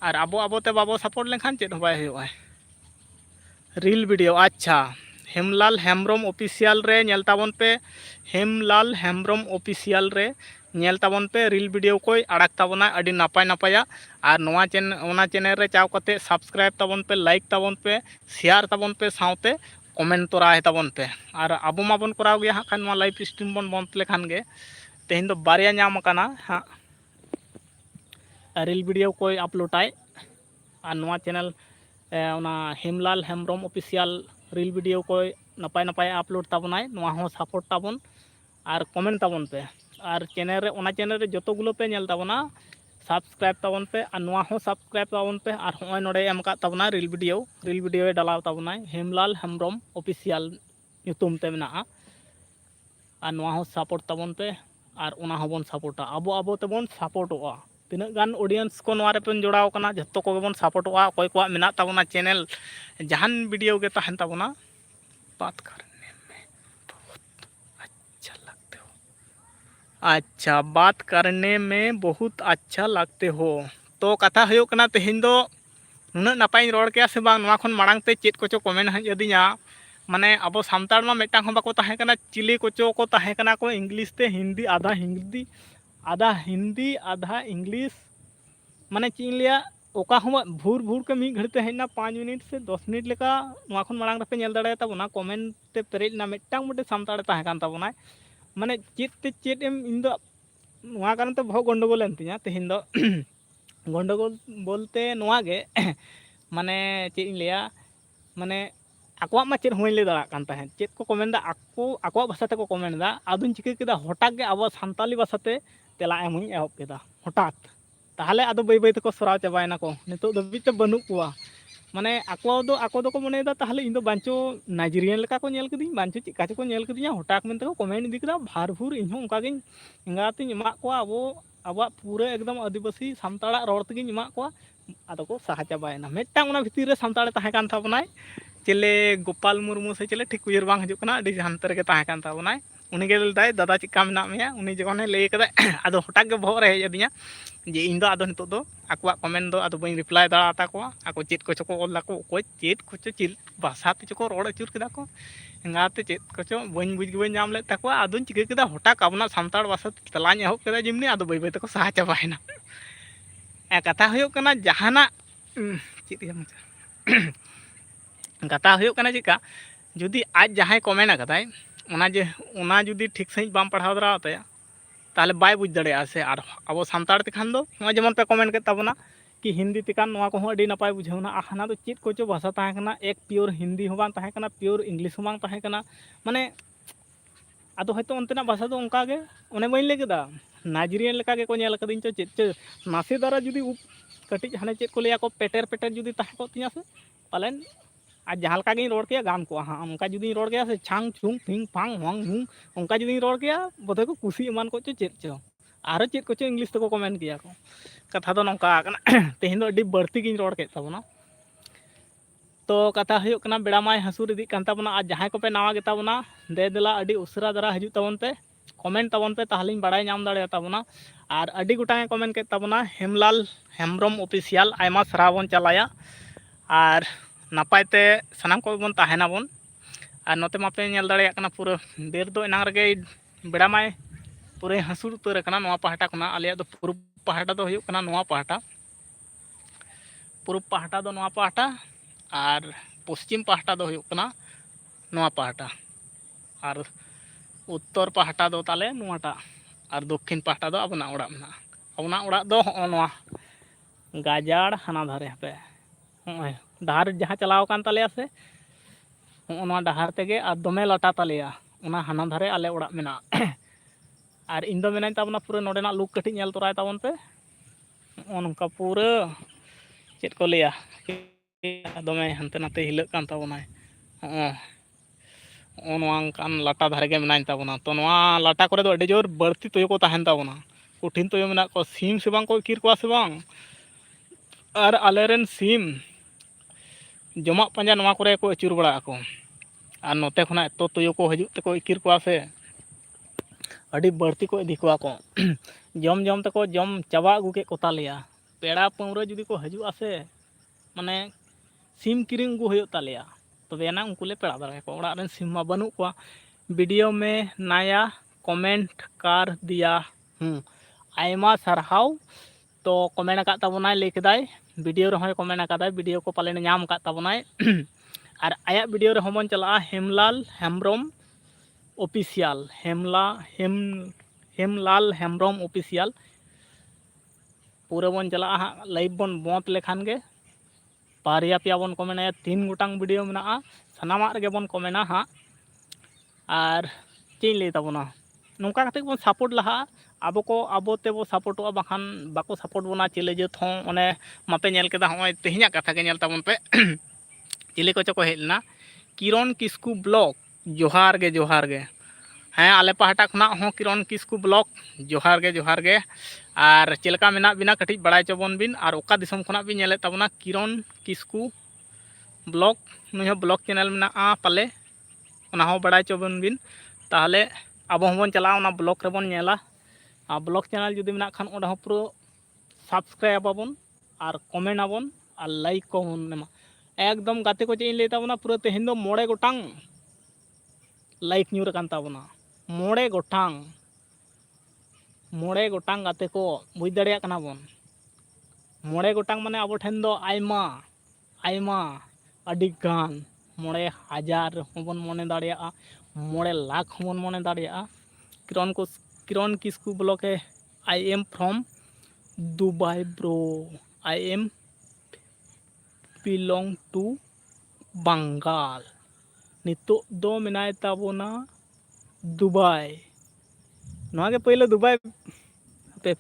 और आबो ते बाबो सपोर्ट लेखान चेत हो बाय होय रील वीडियो अच्छा हेमलाल हेम्ब्रम ऑफिशियल रे नेल ताबन पे हेमलाल हेम्ब्रम ऑफिशियल रे नेल ताबन पे रील वीडियो को आड़क ताबना अड़ी नापाय नापाया और नोआ चैनल रे चाव कते सब्सक्राइब ताबन पे लाइक ताबन पे शेयर ताबन पे साउते कमेंट तोराय ताबन पे और आबो माबन कराव गया हां खान लाइव स्ट्रीम बन बंद लेखान गे तेहन दो बारिया नाम काना हां रील वीडियो को अपलोडाय और नोआ channel Hemlal Hembram official reel video को नपाय नपाय अपलोड ताबनाय नोआ हो सपोर्ट ताबन और कमेंट ताबन पे और चैनल रे जतोगुलो पे नेल ताबना सब्सक्राइब ताबन पे और नोआ हो सब्सक्राइब ताबन पे और होय नोडे एम का ताबना रील वीडियो डालाव ताबनाय हेमलाल हेम्ब्रम ऑफिशियल ᱧᱩᱛᱩᱢ ते मेना और नोआ हो सपोर्ट ताबन पे और उना होबन सपोर्टा आबो तेबन सपोर्टोआ तीना गान ऑडियंस को नोआ रेपन जोड़ाव कना जत्तो को गेबन सपोर्टोआ कोई को मेना ताबना चैनल जहान वीडियो के तहन ताबना बात करने में बहुत अच्छा लगते हो अच्छा बात करने में बहुत अच्छा लगते हो तो कथा हुयो कना तेहिन दो नुना नापाय रोड के से बांग नोआ खन मांग ते चेत को कमेंट हज अदिया माने अब सानताड़ मा मेटांग बाको ताहे कना चिली कोचो को ताहे कना को इंग्लिश ते हिंदी आधा इंग्लिश माने चीन लिया ओका हम भूर भूर के मी घड़ते हेना 5 मिनट से 10 मिनट लेका नोआ खन मांग रपे नेल दाड़े ताबना कमेंट ते पेरेज ना मेटांग मोटे सानताड़ ताहे कान ताबना माने चेत एम इन दो नोआ कारण ते बहुत गंडगोल एंतिया तेहिन दो गंडगोल बोलते नोआ गे माने चेत इन लिया माने आकवा मा चेत होय ले दाड़ा कान ताहे चेत को कमेंट दा आकवा भाषा ते को कमेंट दा आदुन चिके केदा हटाक गे अब सानताली भाषा ते तेला एमुई एहब केदा हटात ताहले आदो बै बै तको सराव चाबायना को नितो दबिते बनु कुआ माने आको दो को मनेदा ताहले इन दो बांचो नाइजीरियन लेका को नेल कदी बांचो चिका को नेल कदी हटाक मेनते को कमेंट दी कदा भार भूर इन उनका गे इंगाती एमा को अब पूरा एकदम आदिवासी सानताड़ा रोड तगी एमा को आदो को साहा चाबायना मेटांग उना भितिर रे सानताड़े ताहे कान थाबनाय चेले गोपाल मुर्मू से चेले ठीक उयर बांग हजू कना अडी हानते रे ताहे कान थाबनाय उनी गे लदाय दादा चिका मेना मेया उनी जगने लई कदा आदो हटाक गे बहर हेज अदिया जे इन दो आदो नितो दो आकवा कमेंट दो आदो बई रिप्लाई दाड़ा ता को आको चेत को चको ओल दाको को चेत को चिल भाषा ते चको रोड अचुर केदा को इंगाते चेत को चो बई बुझ बई नाम ले ताको आदो चिके केदा हटाक आबना सानताड़ भाषा तलाñ एहब केदा जिमनी आदो बई बई तको साहा चाबायना कथा हुयो कना जहाना चेत कथा हुयो कना चिका जुदी आज जहां कमेंट कदाय उना जुदी ठीक सही बाम पढ़ाव दरा ताया ताहले बाय बुझ दड़े से और अब सानताड़ ते खान दो जेमन पे कमेंट के ताबना कि हिंदी तेकान नोआ को अडी नपाय बुझावना हाना दो चेत कोचो भाषा ताहे कना एक प्योर हिंदी हो बांग ताहे कना प्योर इंग्लिश हो बांग ताहे कना माने आदो हयतो अंतना भाषा दो उनका गे ओने बई ले केदा नाइजीरियन लेका गे को नेल कदिन चो चेत नासे दारा जुदी कटिज हाने चेत को लिया को पेटर जुदी ताहे को तिया से पालन आज जहाँ लका गिन रोड के गान को हाँ उनका जुदी रोड के से छांग छुंग फिंग फांग होंग हुंग उनका जुदी रोड के बोधे को कुसी मान को चेत चो आरो चेत को इंग्लिश तको कमेंट किया को कथा दो नोंका तेहिन दो अडी बर्ती गिन रोड के ताबना तो कथा हुयो कना बेड़ा माय हसुर इदी कान ताबना आज जहाँ को पे नावा गे ताबना दे देला अडी उसरा दरा हजू ताबन पे कमेंट ताबन पे ताहलिन बाड़ाय नाम दाड़े ताबना और अडी गोटांगे कमेंट के ताबना हेमलाल हेम्ब्रम ऑफिशियल आयमा सराबन चलाया और नापायते सानाम को बन ताहेना बन और नोते मापे नेल दाड़े कना पूरा बेर दो एनांग रगे बेड़ा माय पूरे हसुर उतर कना नोआ पहाटा कना आलिया दो पूर्व पहाटा दो हुयो कना नोआ पहाटा पूर्व पहाटा दो नोआ पहाटा और पश्चिम पहाटा दो हुयो कना नोआ पहाटा और उत्तर पहाटा दो ताले नोआटा और दक्षिण पहाटा दो अबना ओड़ा मेना अबना ओड़ा दो नोआ गाजाड़ हाना धारे पे डहार जहाँ चलाव कान तालेया से ओना डहार तेगे और दमे लटा तालेया ओना हाना धारे आले ओड़ा मेना और इन दो मेना ताबना पूरा नोडेना लुक कटी नेल तोराय ताबन पे ओनका पूरा चेत को लिया दमे हनते नाते हिलक कान ताबनाय ओनवांकान लाटा धारे गे मेना ताबना तो नोआ लाटा करे दो अडी जोर बड़ती तोयो को ताहेन ताबना कुठिन तोयो मेना को सीम से बांग को किर को से बांग और आलेरेन सीम जमा पंजा नोआ करे को अचुर बड़ा को और नोते खना तो तोयो को हजू तको इकिर को से अडी बड़ती को इदी को जम जम तको जम चाबा अगू के कोता लिया पेड़ा पौरा जुदी को हजू से माने सीम किरिंग गु होयो तालिया तबे ना उनको ले पेड़ा दाड़े को ओड़ा रेन सिम मा बनू को वीडियो में नया कमेंट कर दिया हूँ आयमा सरहाव तो कमेंट आकाद ताबोनाय लay केदाय वीडियो रे होय कमेंट आकादाय वीडियो को पाले नाम आकाद ताबोनाय और आया वीडियो रे हमन चला हेमलाल हेम्ब्रम ऑफिशियल हेमलाल हेम्ब्रम ऑफिशियल पूरा बन चला हाँ लाइव बन बंद लेखान गे बारिया पिया बन कमेंट 3 गोटांग वीडियो मेना सानामा रे बन कमेंट हाँ और चेन लay ताबोना नौका कते बन सपोर्ट लहा अब को अब तेबो सपोर्टोआ बाखान बाको सपोर्ट बोना चिले जो थों ओने मापे नेल केदा होय तेहिया कथा के नेल ताबोन पे चिले को चको हेलना किरण किस्कू ब्लॉग जोहार गे हाँ आले पहाटा खुना हो किरण किस्कू ब्लॉग जोहार गे और चेलका मेना बिना कटिज बड़ाय चबन बिन और ओका दिसम खुना बिन नेले ताबोना किरण किस्कू ब्लॉग नुय ब्लॉग चैनल मेना पाले ओना हो बड़ाय चबन बिन ताहले अब हमन चला ओना ब्लॉग रेबन नेला आ ब्लॉग चैनल जुदी मेना खान ओडा हो पूरा सब्सक्राइब आबन और कमेंट आबन और लाइक को एमा एकदम गाते को चेन लay ताबोना पूरा तेहेन दो 9 गोटांग लाइक न्यूर कान ताबोना 9 गोटांग गाते को बुझ दाड़िया काना बन 9 गोटांग माने अब ठेन दो आयमा आयमा अडी गान 9,000 होबन मने दाड़िया 9 लाख होबन मने दाड़िया किरण किस्कू ब्लॉग है I am from Dubai bro I am belong to Bengal नितो दो मेनाय ताबोना दुबई नोआ के पहले दुबई पे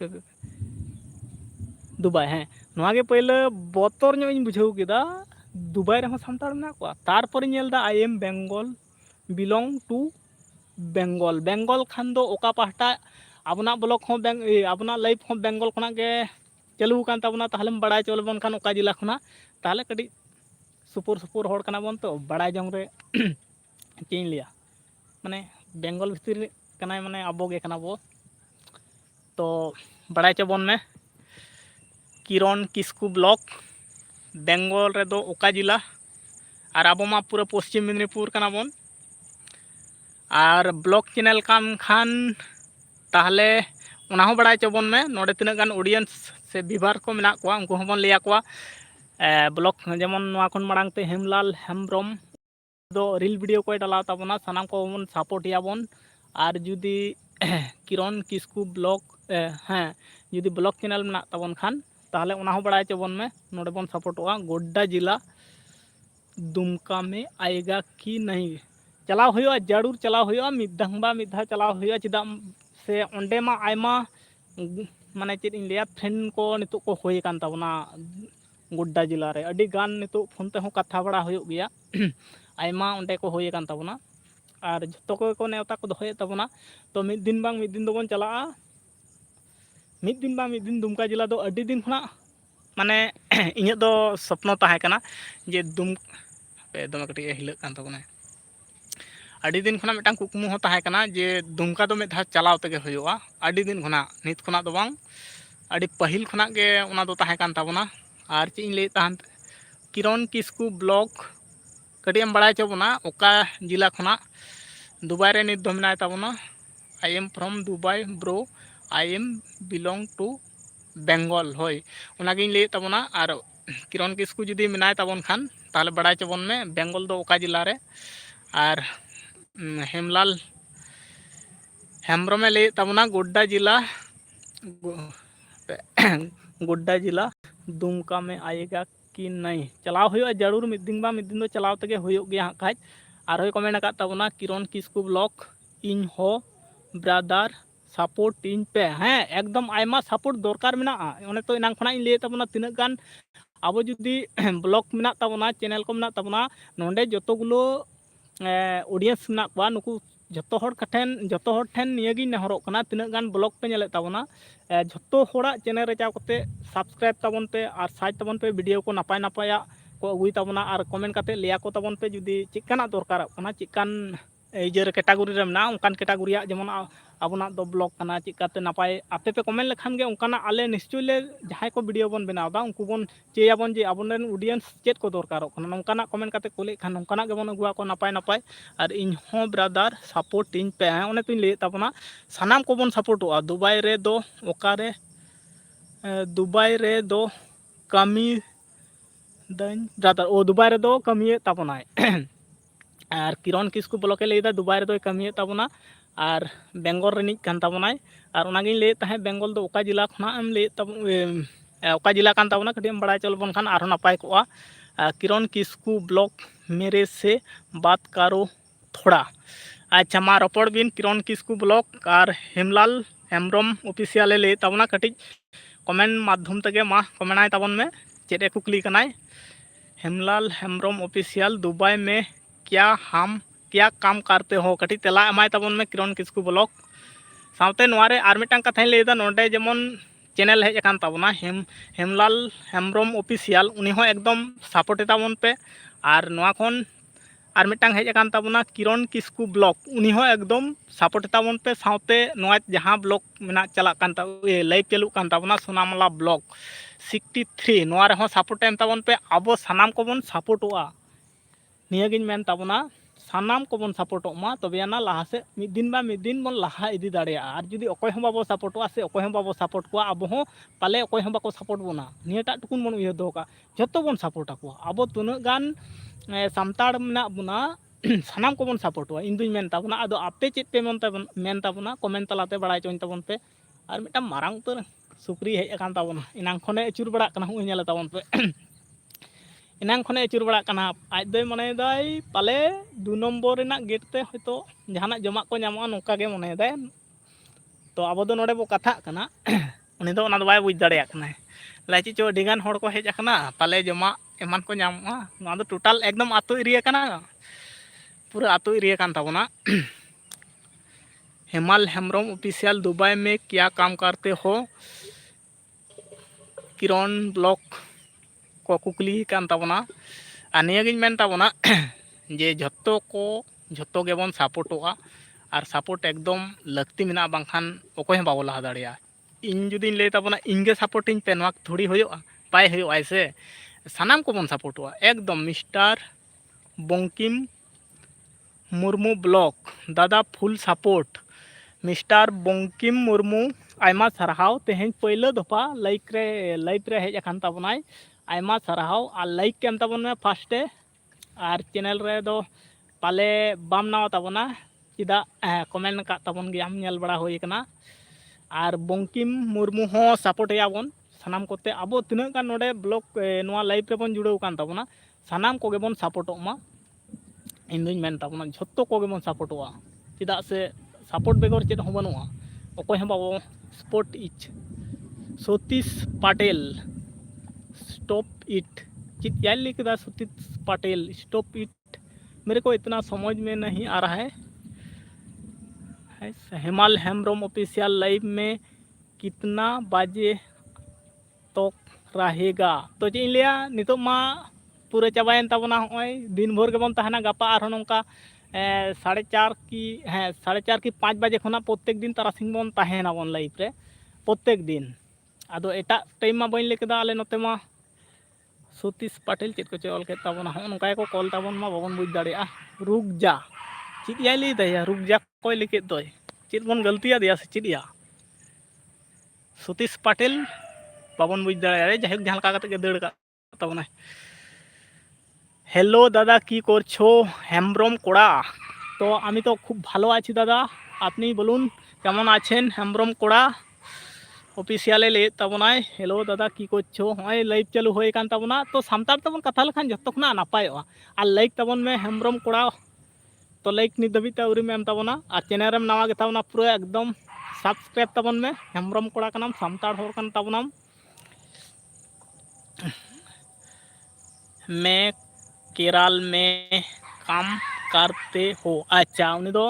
दुबई हाँ नोआ के पहले बतर नो इन बुझाव केदा दुबई रे सानताड़ मेना को तारपर नेलदा I am Bengal belong to Bengal खान दो ओका पाहटा अपना ब्लॉग हो अपना लाइफ हो बेंगल खुना के चालू कान ताबोना ताहलेम बड़ाय चलबन खान ओका जिला खुना ताहले कटी सुपुर होड़ काना बन तो बड़ाय जंग रे चेन लिया माने बेंगल भितर कनाय माने अबो गे कना बो तो बड़ाय चबन में किरण किस्कू ब्लॉग बेंगल रे दो ओका जिला और अब मा पूरा पश्चिम मेदिनीपुर कना बन और ब्लॉग चैनल कान खान ताहले उना हो बड़ाय चबन में नोडे तिना गान ऑडियंस से विभार को मेना को उनको हबन लिया को ब्लॉग जेमन नोआ खन मांग ते हेमलाल हेम्ब्रम दो रील वीडियो को डाला ताबोना सानाम को बन सपोर्ट याबन और जुदी किरण किस्कू ब्लॉग हाँ जुदी ब्लॉग चैनल मेना ताबन खान ताहले उना हो बड़ाय चबन में नोडे बन सपोर्टोआ गोड्डा जिला दुमका में आएगा कि नहीं चलाव हुआ जरूर चलाव हुआ मिधा चलाव हुआ चेदा से ओंडे मा आयमा माने चेद इन लिया फ्रेंड को नितो को होय कान ताबोना गोड्डा जिला रे अडी गान नितो फोन ते हो कथा बड़ा हुयुग गया आयमा ओंडे को होय कान ताबोना और जतो को नेवता को दोहय ताबोना तो मिद दिन दोबन चला मिद दिन दुमका जिला दो अडी दिन खुना माने इᱧ दो स्वप्न ताहे कना जे दुम एकदम कटी हिलक कान ताबोना अड़ी दिन खुना मिटांग कुकमु हो ताहे कना जे दुमका दो मेधा चलाव तेगे हुयुआ अड़ी दिन खुना नित खुना दो बांग अड़ी पहिल खुना गे उना दो ताहे कान ताबोना और चे इन लay ताहन किरण किस्कू ब्लॉग कटियम बड़ाय चबोना ओका जिला खुना दुबई रे नित दो मेनाय ताबोना I am from Dubai bro I am belong to Bengal होय उनागिन लay ताबोना और किरण किस्कू जुदी मेनाय ताबोन खान ताहले बड़ाय चबोन में बेंगल दो ओका जिला रे और हेमलाल हेम्ब्रमे लay ताबोना गोड्डा जिला दुमका में आएगा कि नहीं चलाव हुआ जरूर मिद दिन दो चलाव तेगे हुयुग गया खाज और होय कमेंट आकाद ताबोना किरण किस्कू ब्लॉग इन हो ब्रादर सपोर्ट इन पे हाँ एकदम आयमा सपोर्ट दरकार मेना ओने तो इनांग खुना इन लay ताबोना तिना गान अब जुदी ब्लॉग मेना ताबोना चैनल को मेना ताबोना नोंडे जतोगुलो ऑडियंस मेना को नुकु जतो हर ठेन नियगी नेहरोग कना तिना गान ब्लॉग पे नेले ताबोना जतो होड़ा चैनल रे जाव कते सब्सक्राइब ताबन पे और साइज ताबन पे वीडियो को नापाय को अगुई ताबोना और कमेंट कते लिया को ताबन पे जुदी चिकाना दरकार कना चिकान ᱤᱭᱟᱹ ᱠᱮᱴᱟᱜᱚᱨᱤ ᱨᱮ ᱢᱮᱱᱟᱜᱼᱟ ᱚᱱᱠᱟᱱ ᱠᱮᱴᱟᱜᱚᱨᱤᱭᱟᱜ ᱡᱮᱢᱚᱱ ᱟᱵᱚᱱᱟᱜ ᱫᱚ ᱵᱞᱚᱜ ᱠᱟᱱᱟ ᱪᱮᱫᱠᱟᱛᱮ ᱱᱟᱯᱟᱭ ᱟᱯᱮ ᱯᱮ ᱠᱚᱢᱮᱱᱴ ᱞᱮᱠᱷᱟᱱ ᱜᱮ ᱚᱱᱠᱟᱱᱟᱜ ᱟᱞᱮ ᱱᱤᱥᱪᱚᱭ ᱞᱮ ᱡᱟᱦᱟᱸᱭ ᱠᱚ ᱵᱷᱤᱰᱤᱭᱳ ᱵᱚᱱ ᱵᱮᱱᱟᱣᱫᱟ ᱩᱱᱠᱩ ᱵᱚᱱ ᱪᱟᱹᱭᱟᱵᱚᱱ ᱡᱮ ᱟᱵᱚᱨᱮᱱ ᱚᱰᱤᱭᱮন্স ᱪᱮᱫ ᱠᱚ ᱫᱚᱨᱠᱟᱨᱚᱜ ᱠᱟᱱᱟ ᱱᱚᱝᱠᱟᱱᱟᱜ ᱠᱚᱢᱮᱱᱴ ᱠᱟᱛᱮ ᱠᱩᱞᱮᱫ ᱠᱷᱟᱱ ᱱᱚᱝᱠᱟᱱᱟᱜ ᱜᱮᱵᱚᱱ ᱟᱹᱜᱩᱣᱟᱠᱚ ᱱᱟᱯᱟᱭ ᱱᱟᱯᱟᱭ ᱟᱨ ᱤᱧ ᱦᱚᱸ ᱵᱨᱟᱫᱟᱨ ᱥᱟᱯᱳᱨᱴ ᱤᱧ ᱯᱮ ᱚᱱᱮ ᱛᱚᱧ ᱞᱟᱹᱭᱮᱫ ᱛᱟᱵᱚᱱᱟ ᱥᱟᱱᱟᱢ ᱠᱚᱵᱚᱱ ᱥᱟᱯᱳর্টᱚᱜᱼᱟ দুবাই ᱨᱮᱫᱚ ᱚᱠᱟᱨᱮ দুবাই ᱨᱮᱫᱚ ᱠᱟᱹᱢᱤ ᱫᱟᱹᱧ ᱵᱨᱟᱫᱟর দুবাই ᱨᱮᱫᱚ ᱠᱟᱹᱢᱤᱭᱮᱫ ᱛᱟᱵᱚᱱᱟᱭ ᱟᱨ ᱠᱤᱨᱚᱱ ᱠᱤᱥᱠᱩ ᱵᱞᱚᱠᱮ ᱞᱟᱹᱭᱫᱟ দুবাই ᱨᱮᱫᱚᱭ ᱠᱟᱹᱢᱤᱭᱮᱫ ᱛᱟᱵᱚᱱᱟ ᱟᱨ ᱵᱮᱝᱜᱚᱞ ᱨᱤᱱᱤᱡ ᱠᱟᱱ ᱛᱟᱵᱚᱱᱟᱭ ᱟᱨ ᱚᱱᱟᱜᱤᱧ ᱞᱟᱹᱭᱮᱫ ᱛᱟᱦᱮᱸᱫ ᱵᱮᱝᱜᱚᱞ ᱫᱚ ᱚᱠᱟ ᱡᱮᱞᱟ ᱠᱷᱚᱱᱟᱜ ᱮᱢ ᱞᱟᱹᱭᱮᱫ ᱛᱟᱵᱚᱱᱚᱠᱟ ᱡᱮᱞᱟ ᱠᱟᱱ ᱛᱟᱵᱚᱱᱟ ᱠᱟᱹᱴᱤᱡ ᱮᱢ ᱵᱟᱲᱟᱭ ᱦᱚᱪᱚ ᱞᱮᱵᱚᱱ ᱠᱷᱟᱱ ᱟᱨᱦᱚᱸ ᱱᱟᱯᱟᱭ ᱠᱚᱜᱼᱟ किरण किस्कू ब्लॉक मेरे से बात करो थोड़ा अच्छा मा रपड़ बिन किरण किस्कू ब्लॉक और हेमलाल हेम्ब्रम ऑफिशियल ले तबना कटिज कमेंट माध्यम तक मा कमेंट तबन में चेद कुकली कनाय हेमलाल हेम्ब्रम ऑफिशियल दुबई में क्या काम करते हो कटिज तेला एमाय तबन में किरण किस्कू ब्लॉक सावते नोआरे आर मिटांग कथाई लेदा नोडे जेमन चैनल हेज अकान ताबना हेमलाल हेम्ब्रम ऑफिशियल उनी हो एकदम सपोर्ट ताबन पे और नोआ खन आर मिटांग हेज अकान ताबना किरण किस्कू ब्लॉग उनी हो एकदम सपोर्ट ताबन पे सावते नोआ जहां ब्लॉग मेना चला कान ता लाइव चालू कान ताबना सोनामला ब्लॉग 63 नोआ रे हो सपोर्ट एम ताबन पे अब सानाम कोबन सपोर्टोआ नियागिन मेन ताबना सानाम कोबन सपोर्टों मा तबेना लाहा से मिद दिन बन लाहा इदी दाड़िया और जुदी अकय हम बाबो सपोर्टोआ से अकय हम बाबो सपोर्ट को अब हो पाले अकय हम बाको सपोर्ट बोना नियाटा टुकुन बन उयह दोका जतो बन सपोर्ट को अब तुना गान सामताड़ मेना बुना सानाम कोबन सपोर्टोआ इन दुई मेन ताबना आदो आपे चेत पे मेन ताबना कमेंट तलाते बड़ाय चोइन ताबन पे और मिटा मारांग उतर सुक्री हेज अकान ताबना इनांग खने अचुर बड़ा कना हुई नेला ताबन पे इनांग खने अचुर बड़ा कना आज दई मने दाई पाले 2 नम्बर रेना गेट ते हयतो जहाना जमा को नामोआ नोका गे मने दाई तो अब दो नोडे बो कथा कना उनी दो ओना दो बाय बुझ दाड़िया कना लाइची चो डिगान हड़ को हेज अकना पाले जमा एमान को नामोआ नोआ दो टोटल एकदम आतो एरिया कना पूरा आतो एरिया कान ताबना हेमाल हेम्ब्रम ऑफिशियल दुबई में क्या काम करते हो किरण ब्लॉक को कुकली कान ताबना आनियागिन मेन ताबना जे झत्तो गेबन सपोर्टोआ और सपोर्ट एकदम लगती मेना बांखान अकय हम बाबो लहा दाड़िया इन जुदीन लay ताबना इनगे सपोर्टिंग पे नोआ थोड़ी होयोआ पाए होयोआ ऐसे सानाम कोबन सपोर्टोआ एकदम मिस्टर बंकिम मुर्मू ब्लॉक दादा full support mister Bankim Murmu आयमा सारहाव तेहें पहले दफा लाइक रे हेज अकान ताबनाय आयमा सारहाव और लाइक केम ताबन में फास्टे और चैनल रे दो पाले बाम नाव ताबना चिदा कमेंट का ताबन गे हम नेल बड़ा होई कना और बंकिम मुर्मू हो सपोर्ट याबन सानाम कोते अब तिना गान नोडे ब्लॉग नोआ लाइव रे बन जुड़ाव कान ताबना सानाम कोगे बन सपोर्टों मा इन दुई मेन ताबना झत्तो कोगे बन सपोर्टोआ चिदा से सपोर्ट बेगर चेद हो बनुआ अकय हम बाबो sport etch Satish Patel stop it चित याद लिखदा सतीश पटेल स्टॉप इट मेरे को इतना समझ में नहीं आ रहा है हेमाल हेम्ब्रम ऑफिशियल लाइव में कितना बजे तो रहेगा तो चेद लिया नितो मा पूरा चाबायन ताबना होय दिन भर के बन तहना गापा आर नोंका 4:30 की 5 बजे खुना प्रत्येक दिन तारासिंग बन तहना बन लाइव रे प्रत्येक दिन आदो एटा टाइम मा बइन लेकेदा आले नोते मा सतीश पटेल चेद को चल के ताबना हो नोंका को कॉल ताबन मा बाबन बुझ दाड़िया रुक जा चेद याय लई दया रुक जा कोय लिखे दोय चेद बन गलतिया दिया से चेद या सतीश पटेल बाबन बुझ दाड़िया रे जाहिक जहां लका कते के दड़ का ताबना हेलो दादा की करछो हेम्ब्रम कोड़ा तो आमी तो खूब भालो आछि दादा आपनी बोलुन केमन आछेन हेम्ब्रम कोड़ा ऑफिशियले ले ताबनाय हेलो दादा की करछो होय लाइव चालू होय कान ताबना तो सामतार तबन कथा लखान जत्तो खना नापायोआ और लाइक ताबन में हेम्ब्रम कोड़ा तो लाइक नि दबी ताउरी में एम ताबना और चैनल रेम नवा गे ताबना पूरा एकदम सब्सक्राइब ताबन में हेम्ब्रम कोड़ा कनाम सामतार होर कान ताबनाम मैं केरल में काम करते हो अच्छा उनी दो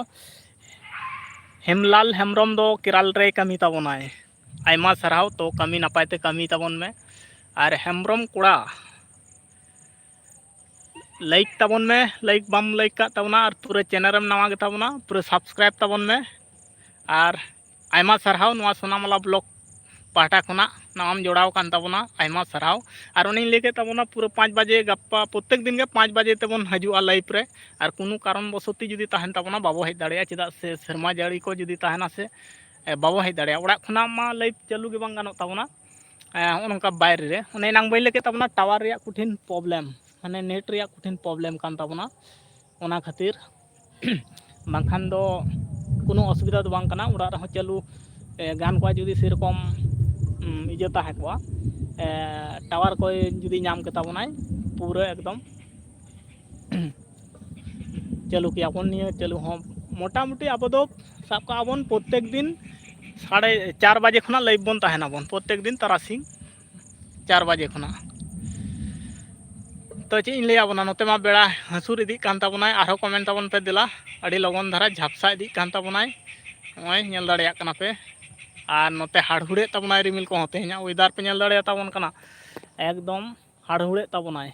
हेमलाल हेम्ब्रम दो केरल रे कमी ताबनाय आयमा साराव तो कमी नापायते कमी ताबन में और हेम्ब्रम कोड़ा लाइक ताबन में लाइक बम लाइक का ताबना और पूरे चैनल में नवा गेताबना पूरे सब्सक्राइब ताबन में और आयमा सरहाव नवा सोनामाला ब्लॉग पाटा खुना नाम जोड़ाव कान ताबना आयमा सरहाव और उन्हें लेके ताबना पूरे 5 बजे गप्पा प्रत्येक दिन के 5 बजे तबन हजुआ लाइव रे और कोनो कारण बसती जुदी ताहन ताबना बाबो हेज दाड़िया चेदा से शर्मा जाड़ी को जुदी ताहना से बाबो हेज दाड़िया ओड़ा खुना मा लाइव चालू के बांग गानोग ताबना उनका बाहर रे उन्हें नांग बई लेके ताबना टावर रे कठिन प्रॉब्लम माने नेट रे कठिन प्रॉब्लम कान ताबना ओना खातिर बांखान दो कोनो असुविधा दो बांग काना ओड़ा रह चालू गान को जुदी सेरकम इजे ताहे को टावर को जुदी नाम के ताबनाय पूरा एकदम चालू किया बन निये चालू हम मोटा मोटी अब दो साब का बन प्रत्येक दिन 4:30 बजे खुना लाइव बन ताहेना बन प्रत्येक दिन तरासिंग 4 बजे खुना तो चे इन लिया बना नोते मा बेड़ा हसूर इदी कान ताबनाय आरो कमेंट ताबन पे दिला अड़ी लगन धारा झापसा इदी कान ताबनाय ओय नेल दाड़िया कना पे और नोते हाड़हुड़े ताबनाय रिमिल को होते हैं वेदर पे नेल दाड़िया ताबन कना एकदम हाड़हुड़े ताबनाय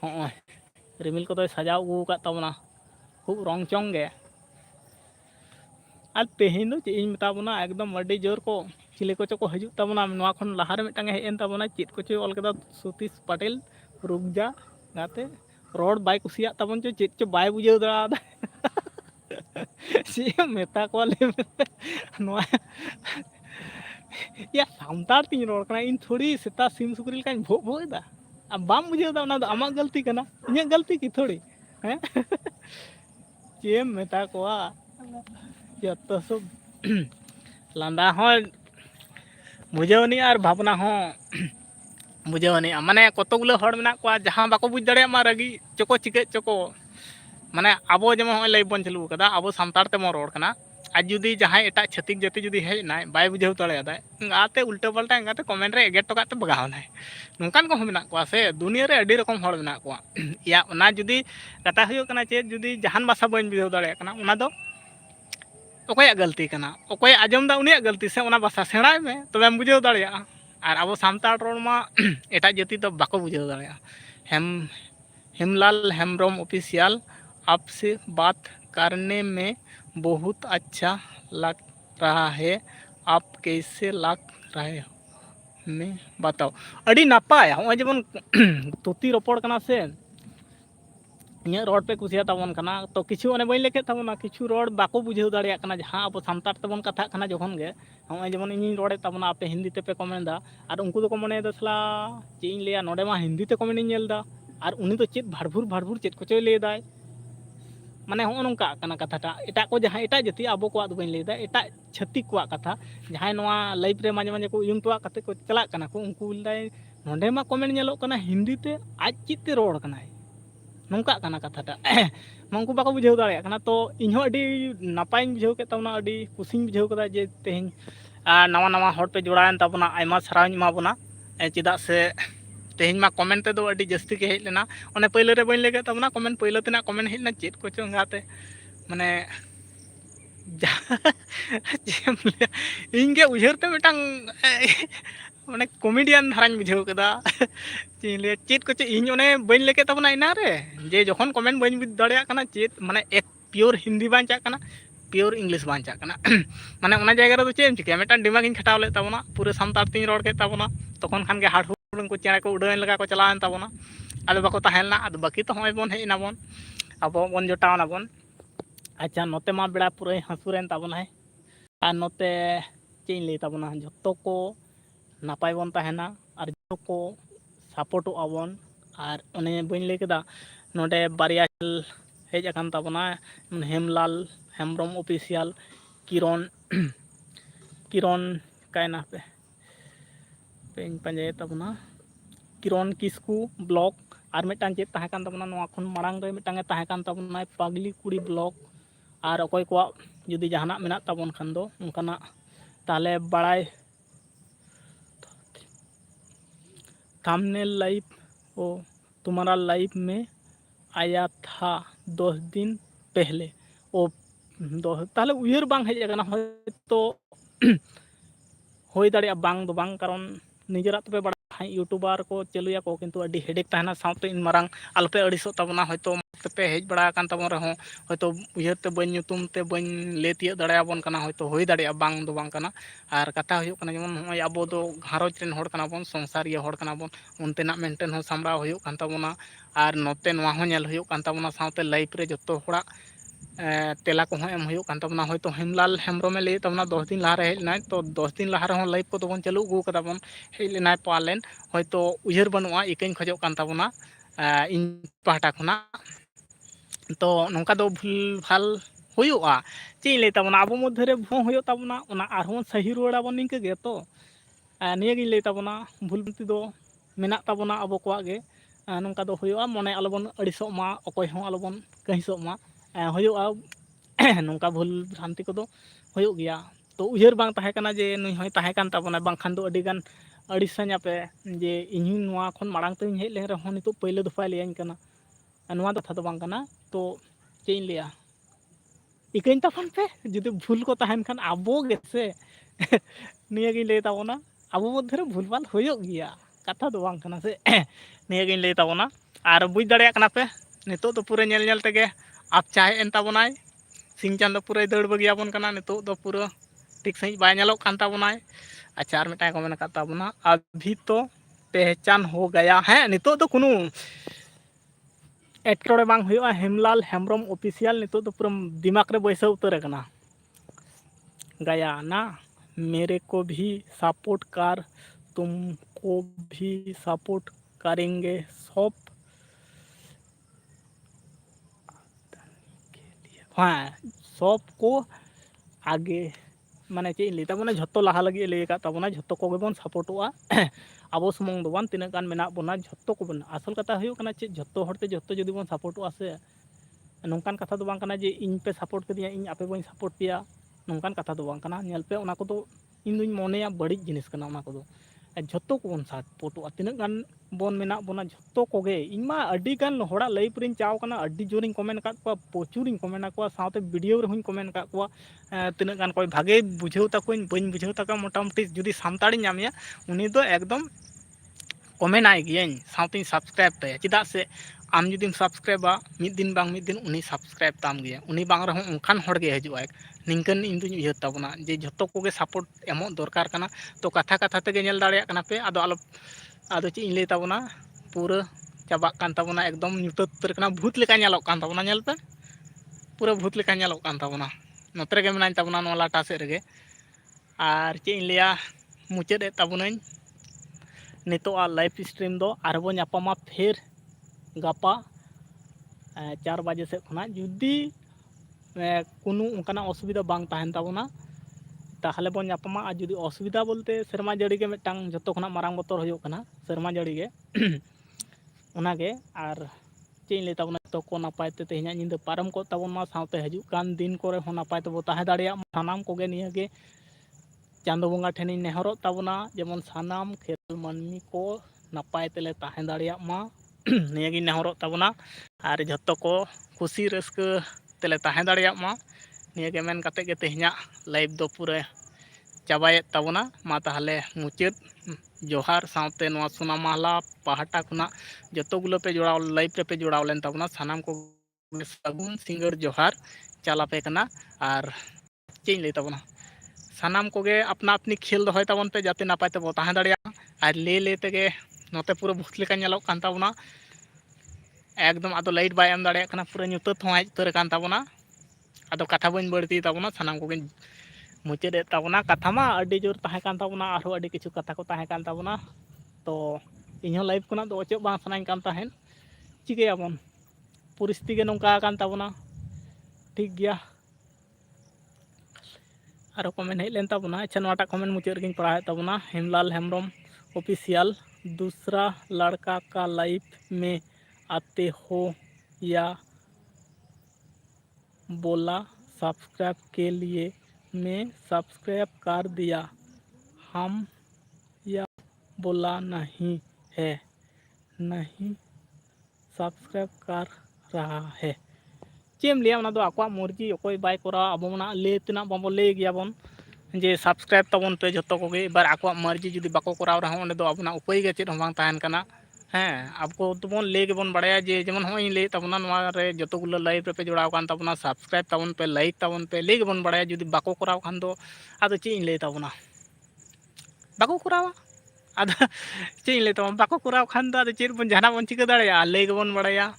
होय रिमिल को तो सजाव गु का ताबना खूब रंग चंग गे और तेहेन दो चे इन मताबना एकदम अड़ी जोर को चिले को चको हजू ताबना नवा खन लहार मिटांग हेन ताबना चेत को चे ऑल केदा सतीश पटेल रुकजा गाते रोड बाय कुसिया ताबन चो चेत चो बाय बुझे दड़ा चे मेता को ले नवा या सामतार तीन रोड कना इन थोड़ी सेता सिम सुकरिल कान भो भोदा अब बाम बुझे दा ना आमा गलती कना इᱧ गलती की थोड़ी हैं चे मेता को जतो सब लांदा हो बुझेवनी और भावना हो बुझेवनी माने कतगुलो हड़ मेना को जहां बाको बुझ दाड़े मा रगी चको चिके चको माने आबो जेमन लाइव बन चालू कदा आबो सानतार ते मो रोड कना आज जुदी जहां एटा छतिक जाति जुदी हेज नाय बाय बुझेव दाड़े दा गाते उल्टा पल्टा गाते कमेंट रे एगेट टोकाते बगाव नाय नोंकान को मेना को से दुनिया रे अडी रकम हड़ मेना को या ओना जुदी कथा हुयो कना चे जुदी जहान भाषा बन बुझेव दाड़े कना ओना दो ओकया गलती कना ओकय आजम दा उनिया गलती से ओना भाषा सेणाय में तबे बुझेव दाड़िया और अब सानताड़ रोड मा एटा जाति तो बाको बुझेव दाड़िया हेमलाल हेम्ब्रम ऑफिशियल आपसे बात करने में बहुत अच्छा लग रहा है आप कैसे लग रहे हो मैं बताओ अड़ी नापाय हो जेबन तुती रोपड़ कना से इन रोड पे कुसिया ताबन कना तो किछु ओने बई लेके ताबना किछु रोड बाको बुझेव दाड़िया कना जहां अब सानताड़ तबन कथा कना जखन गे हम जेमन इन रोडे ताबना आपे हिंदी ते पे कमेंट दा और उनको तो कमेंट दसला चे इन लिया नोडे मा हिंदी ते कमेंट इन दा और उनी तो चेत भाड़भुर चेत को चोय ले दाय माने हो नोंका कना कथाटा एटा को जहां एटा जति आबो को आद बइन ले दा एटा छतिक को कथा जहां नवा लाइव रे माजे माजे को यूम तो कते को चला कना को उनको लाय नोडे मा कमेंट नेलो कना हिंदी ते आज चिते रोड कना नोंका कना कथाटा मंकु बाको बुझेव दाड़े कना तो इन हो अडी नापाय बुझेव के ताबना अडी कुसिन बुझेव कदा जे तेहेन नवा नवा हॉट पे जोड़ायन ताबना आयमा सरावኝ माबना चेदा से तेहेन मा कमेंट ते दो अडी जस्ती के हेज लेना ओने पहिले रे बइन लेगे ताबना कमेंट पहिले तेना कमेंट हेज ना चेत को चंगाते माने इनके उजरते मिटांग माने कॉमेडियन धाराñ बुझेव कदा चिले चेत को चे इन ओने बइन लेके ताबना इना रे जे जखन कमेंट बइन बुझ दाड़िया कना चेत माने एक प्योर हिंदी बांचा कना प्योर इंग्लिश बांचा कना माने ओना जायगा रे तो चेम चिके मिटांग दिमाग इन खटाव ले ताबना पूरे सानतार तीन रोड के ताबना तखन खान के हाड़ को चेड़ा को उड़ान लगा को चलावन ताबना आदो बाको ताहेलना आदो बाकी तो होय बन हेना बन अब बन जोटावना बन अच्छा नोते मा बेड़ा पूरे हंसुरेन ताबना है और नोते चेन ले ताबना जतो को नापाय बन ताहेना और जतो को सपोर्टो आबन और ओने बइन ले केदा नोडे बारिया हेज अकान ताबना हेमलाल हेम्ब्रम ऑफिशियल किरण कायना पे पेन पंजे ताबना किरण किस्कू ब्लॉग और मिटान चेत ताहे कान ताबना नवा खन मारांग रे मिटांगे ताहे कान ताबना पागली कुड़ी ब्लॉग और अकोय को जुदी जहाना मेना ताबन खान दो उनकाना ताले बड़ाय थंबनेल लाइव ओ तुम्हारा लाइव में आया था 10 दिन पहले ओ ताले उयर बांग हेज अकना होय तो होय दाड़िया बांग दो बांग कारण निजरा तबे यूट्यूबार को चलुया को किंतु अड़ी हेडेक तहना साउते इन मारंग आलपे अड़िसो तबना हयतो पे हेज बड़ा कान तबन रहो हयतो उयहरते बन ᱧᱩᱛᱩᱢ ते बन ले तिय दड़ायाबन कना हयतो होय दाड़िया बांग दो बांग कना आर कथा हुयुग कना जेमन होय आबो दो घारोज रेन होड़ कना बन संसारिया होड़ कना बन उनतेना मेंटेन हो सामड़ा हुयुग कान तबना आर नोते नोवा हो नेल हुयुग कान तबना साउते लाइफ रे जत्तो होड़ा तेला को एम हुयुग कान तबना हयतो हेमलाल हेम्ब्रमे ले तबना 10 दिन लहारे हेज नाय तो 10 दिन लहारे हो लाइफ को तो बन चालू गु कदा बन हेज लेनाय पालेन हयतो उयहर बनुआ इकैन खजोग कान तबना इन पाहटा खुना तो नौका दो भूल भाल हुयुआ चे ले तबना आबो मध्य रे भो हुयो तबना ओना आरहों सही रुवाड़ा बन निंके गे तो निया गिन ले तबना भूल बुति दो मेना तबना आबो कोआ गे नौका दो हुयुआ मने आलोबन अड़िसो मा अकोय हों आलोबन कहिसो मा हुयुआ नौका भूल भ्रांति को दो हुयुग गया तो उयहर बांग ताहे कना जे नुई होय ताहे कान तबना बांखान दो अडिगान अड़िसा냐 पे जे इन्ही नोआ खन मारांग तेñ हेज ले रहो नितो पहले दफा लेयाñ कना नोआ कथा दो बांग कना तो चे इन लिया इकैन तबन पे जुदि भूल को ताहेन खान आबो गे से निया गिन ले ताबना आबो मध्य रे भूल भाल हुयुग गया कथा दो बांग कना से निया गिन ले ताबना आर बुझ दाड़िया कना पे नितो दो पूरे नेल नेल तेगे आप चाहे एन ताबनाय सिंह चांदो पूरे दौड़ बगियाबन कना नितो दो पूरा ठीक सही बाय नेलोग कान ताबनाय अच्छा आर मिटाय को मेन का ताबना अभी तो पहचान हो गया है नितो दो कुनु एटकोड़े बांग हुयुआ हेमलाल हेम्ब्रम ऑफिशियल नितो तो पूरा दिमाग रे बैसा उतर कना गया ना मेरे को भी सपोर्ट कर तुमको भी सपोर्ट करेंगे सब हाँ सबको आगे माने चे ले ताबना झत्तो लाहा लगी ले का ताबना झत्तो को बन सपोर्टोआ आबो सुमंग दो बान तिना गान मेना बना झत्तो को बन असल कथा हुयो कना चे झत्तो हरते झत्तो जदि बन सपोर्टोआ से नोंकान कथा दो बांग कना जे इन पे सपोर्ट कदिया इन आपे बन सपोर्ट पिया नोंकान कथा दो बांग कना नेल पे ओना को दो इन दुई मोनेया बड़ी जिनिस कना ओना को दो झत्तो को बन सपोर्टोआ तिना गान बन मेना बना झत्तो को गे इन मा अडी गान होड़ा लाइफ रिन चाव कना अडी जोरिन कमेंट का को प्रचुरिन कमेंट को साथे वीडियो रे हुन कमेंट का को तिना गान कोई भागे बुझेव ताकोइन बइन बुझेव ताका मोटामुटी जुदी सामताड़ी नामिया उनी दो एकदम कमेंट आय गियाñ साउते सब्सक्राइब ताया चिदा से आम जुदीम सब्सक्राइबा मिद दिन बांग मिद दिन उनी सब्सक्राइब ताम गया उनी बांग रहो उनखान होड़ गे हजुआ निंकन इन दुñ उयहर ताबना जे झत्तो कोगे सपोर्ट एमो दरकार कना तो कथा कथा तेगे नेल दाड़िया कना पे आदो चे इन ले ताबना पूरा चाबा कान ताबना एकदम ᱧᱩᱛᱟᱹᱛ उतर कना भूत लेका नेलोग कान ताबना नेल पे पूरा भूत लेका नेलोग कान ताबना नोतरे गे मेनाñ ताबना नो लाटा से रेगे आर चे इन लिया मुचाद ताबनाñ नितो आ लाइव स्ट्रीम दो आरबो ᱧᱟᱯᱟᱢᱟ फिर गापा 4 बजे से खुना जुदी कोनो उनकाना असुविधा बांग ताहेन ताबना ताहले बन ᱧᱟᱯᱟᱢᱟ आ जुदी असुविधा बोलते सेरमा जड़ी के मिटांग जत्तो खुना मारांग बतर हुयो कना सेरमा जड़ी गे ओना गे आर चे इन ले ताबना तो को नापाय ते तेहना निंदा पारम को ताबन मा साउते हजु कान दिन करे हो नापाय तो ताहे दाड़िया सानाम कोगे निया गे चांदो बंगा ठेनी नेहरो ताबना जेमन सानाम खेल मानमी को नापाय तेले ताहे दाड़िया मा निया गे नेहरो ताबना आर जत्तो को खुशी रस्क तेले ताहे दाड़िया मा निया गे मेन काते गे तेहना लाइव दो पूरे चाबाये ताबना मा ताहले मुचाद जोहार साउते नोआ सोना महला पाहटा खुना जत्तो गुलो पे जोड़ाव लाइव रे पे जोड़ाव लेन ताबना सानाम को सगुन सिंगर जोहार चालापे कना आर चे ले ताबना सानाम कोगे अपना अपनी खेल दो ताबन पे जाते नापाय ते बो ताहे दाड़िया आर ले ले तेगे नोते पूरा भूत लेका नेलोग कान ताबना एकदम आदो लाइट बाय एम दाड़िया कना पूरा ᱧᱩᱛᱟᱹᱛ हों हेज उतर कान ताबना आदो कथा बन बड़ती ताबना सानाम कोगे मुचाद ताबना कथा मा अडी जोर ताहे कान ताबना आरो अडी किछु कथा को ताहे कान ताबना तो इन्हों लाइव को दो अचो बांग सनाइन कान ताहेन चिकेयाबन परिस्थिति गे नोंका कान ताबना ठीक गया आरो कमेंट हेज लेन ताबना अच्छा नोटा कमेंट मुचाद रेगिन पढ़ा ताबना हेमलाल हेम्ब्रम ऑफिशियल दूसरा लड़का का लाइफ में आते हो या बोला सब्सक्राइब के लिए मैं सब्सक्राइब कर दिया हम या बोला नहीं है नहीं सब्सक्राइब कर रहा है चेम लिया ओना दो आको मर्जी अकोय बाय करा अब ले तना बाबो ले गया बन जे सब्सक्राइब तबन पे जो को एबार आको मर्जी जुदी बाको कराव रहा हूँ दो अपना उपाय गे चेद बांग तहन कना हाँ आपको तो बन ले गेबन बड़ाया जे जेमन हो ले तबना नवा रे जो गुलो लाइव रे पे जोड़ाव कान तबना सब्सक्राइब तबन पे लाइक तबन पे ले गेबन बड़ाया जुदी बाको कराव खान दो आदो चे इन ले तबना बाको करावा आदो चे इन ले तबन बाको कराव खान दो आदो चेद बन जहाना बन चिका दाड़ेया ले गेबन बड़ाया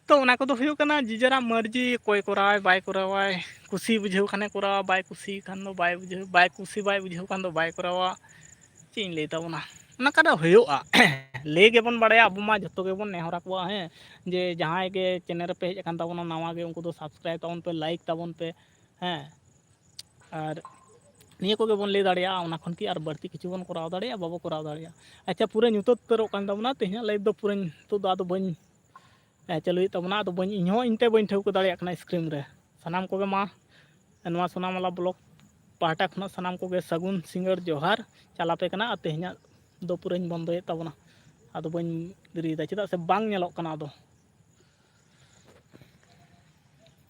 तो उना को तो हुयो कना जिजरा मर्जी कोई कराय बाय करावाय कुसी बुझेव खाने करावा बाय कुसी खान दो बाय बुझेव बाय कुसी बाय बुझेव खान दो बाय करावा चीन ले ताबना उना कदा हुयोआ ले गेबन बड़ाया अब मा जतो गेबन नेहरा को हैं जे जहां के चैनल पे हेज कान ताबना नवा गे उनको तो सब्सक्राइब ताबन पे लाइक ताबन पे हैं और निया को गेबन ले दाड़िया उना खन की आर बढ़ती किछु बन कराव दाड़िया बाबो कराव दाड़िया अच्छा पूरा ᱧᱩᱛᱟᱹᱛ ᱩᱛᱟᱹᱨᱚᱜ ᱠᱟᱱ ᱛᱟᱵᱚᱱᱟ ᱛᱮᱦᱮᱧ ᱞᱟइভ ᱫᱚ ᱯᱩᱨᱟᱹ ᱱᱤᱛᱚᱜ ᱫᱚ ᱟᱫᱚ ᱵᱟᱹᱧ ᱪᱟᱹᱞᱩᱭᱮᱫ ᱛᱟᱵᱚᱱᱟ ᱟᱫᱚ ᱵᱟᱹᱧ ᱤᱧᱦᱚᱸ ᱤᱧᱛᱮ ᱵᱟᱹᱧ ᱴᱷᱟᱹᱣᱠᱟᱹ ᱫᱟᱲᱮᱭᱟᱜ ᱠᱟᱱᱟ ᱥᱠᱨᱤᱱ ᱨᱮ ᱥᱟᱱᱟᱢ ᱠᱚᱜᱮ ᱢᱟ ᱱᱚᱣᱟ ᱥᱳᱱᱟᱢᱟᱞᱟ ᱵᱞᱚᱜ ᱯᱟᱦᱴᱟ ᱠᱷᱚᱱᱟᱜ ᱥᱟᱱᱟᱢ ᱠᱚᱜᱮ ᱥᱟᱹᱜᱩᱱ ᱥᱤᱸᱜᱟᱹᱲ ᱡᱚᱦᱟᱨ ᱪᱟᱞᱟᱯᱮ ᱠᱟᱱᱟ ᱟᱨ ᱛᱮᱦᱮᱧᱟᱜ ᱫᱚ ᱯᱩᱨᱟᱹᱧ ᱵᱚᱱᱫᱚᱭᱮᱫ ᱛᱟᱵᱚᱱᱟ ᱟᱫᱚ ᱵᱟᱹᱧ ᱫᱮᱨᱤᱭᱮᱫᱟ ᱪᱮᱫᱟᱜ ᱥᱮ ᱵᱟᱝ ᱧᱮᱞᱚᱜ ᱠᱟᱱᱟ ᱟᱫᱚ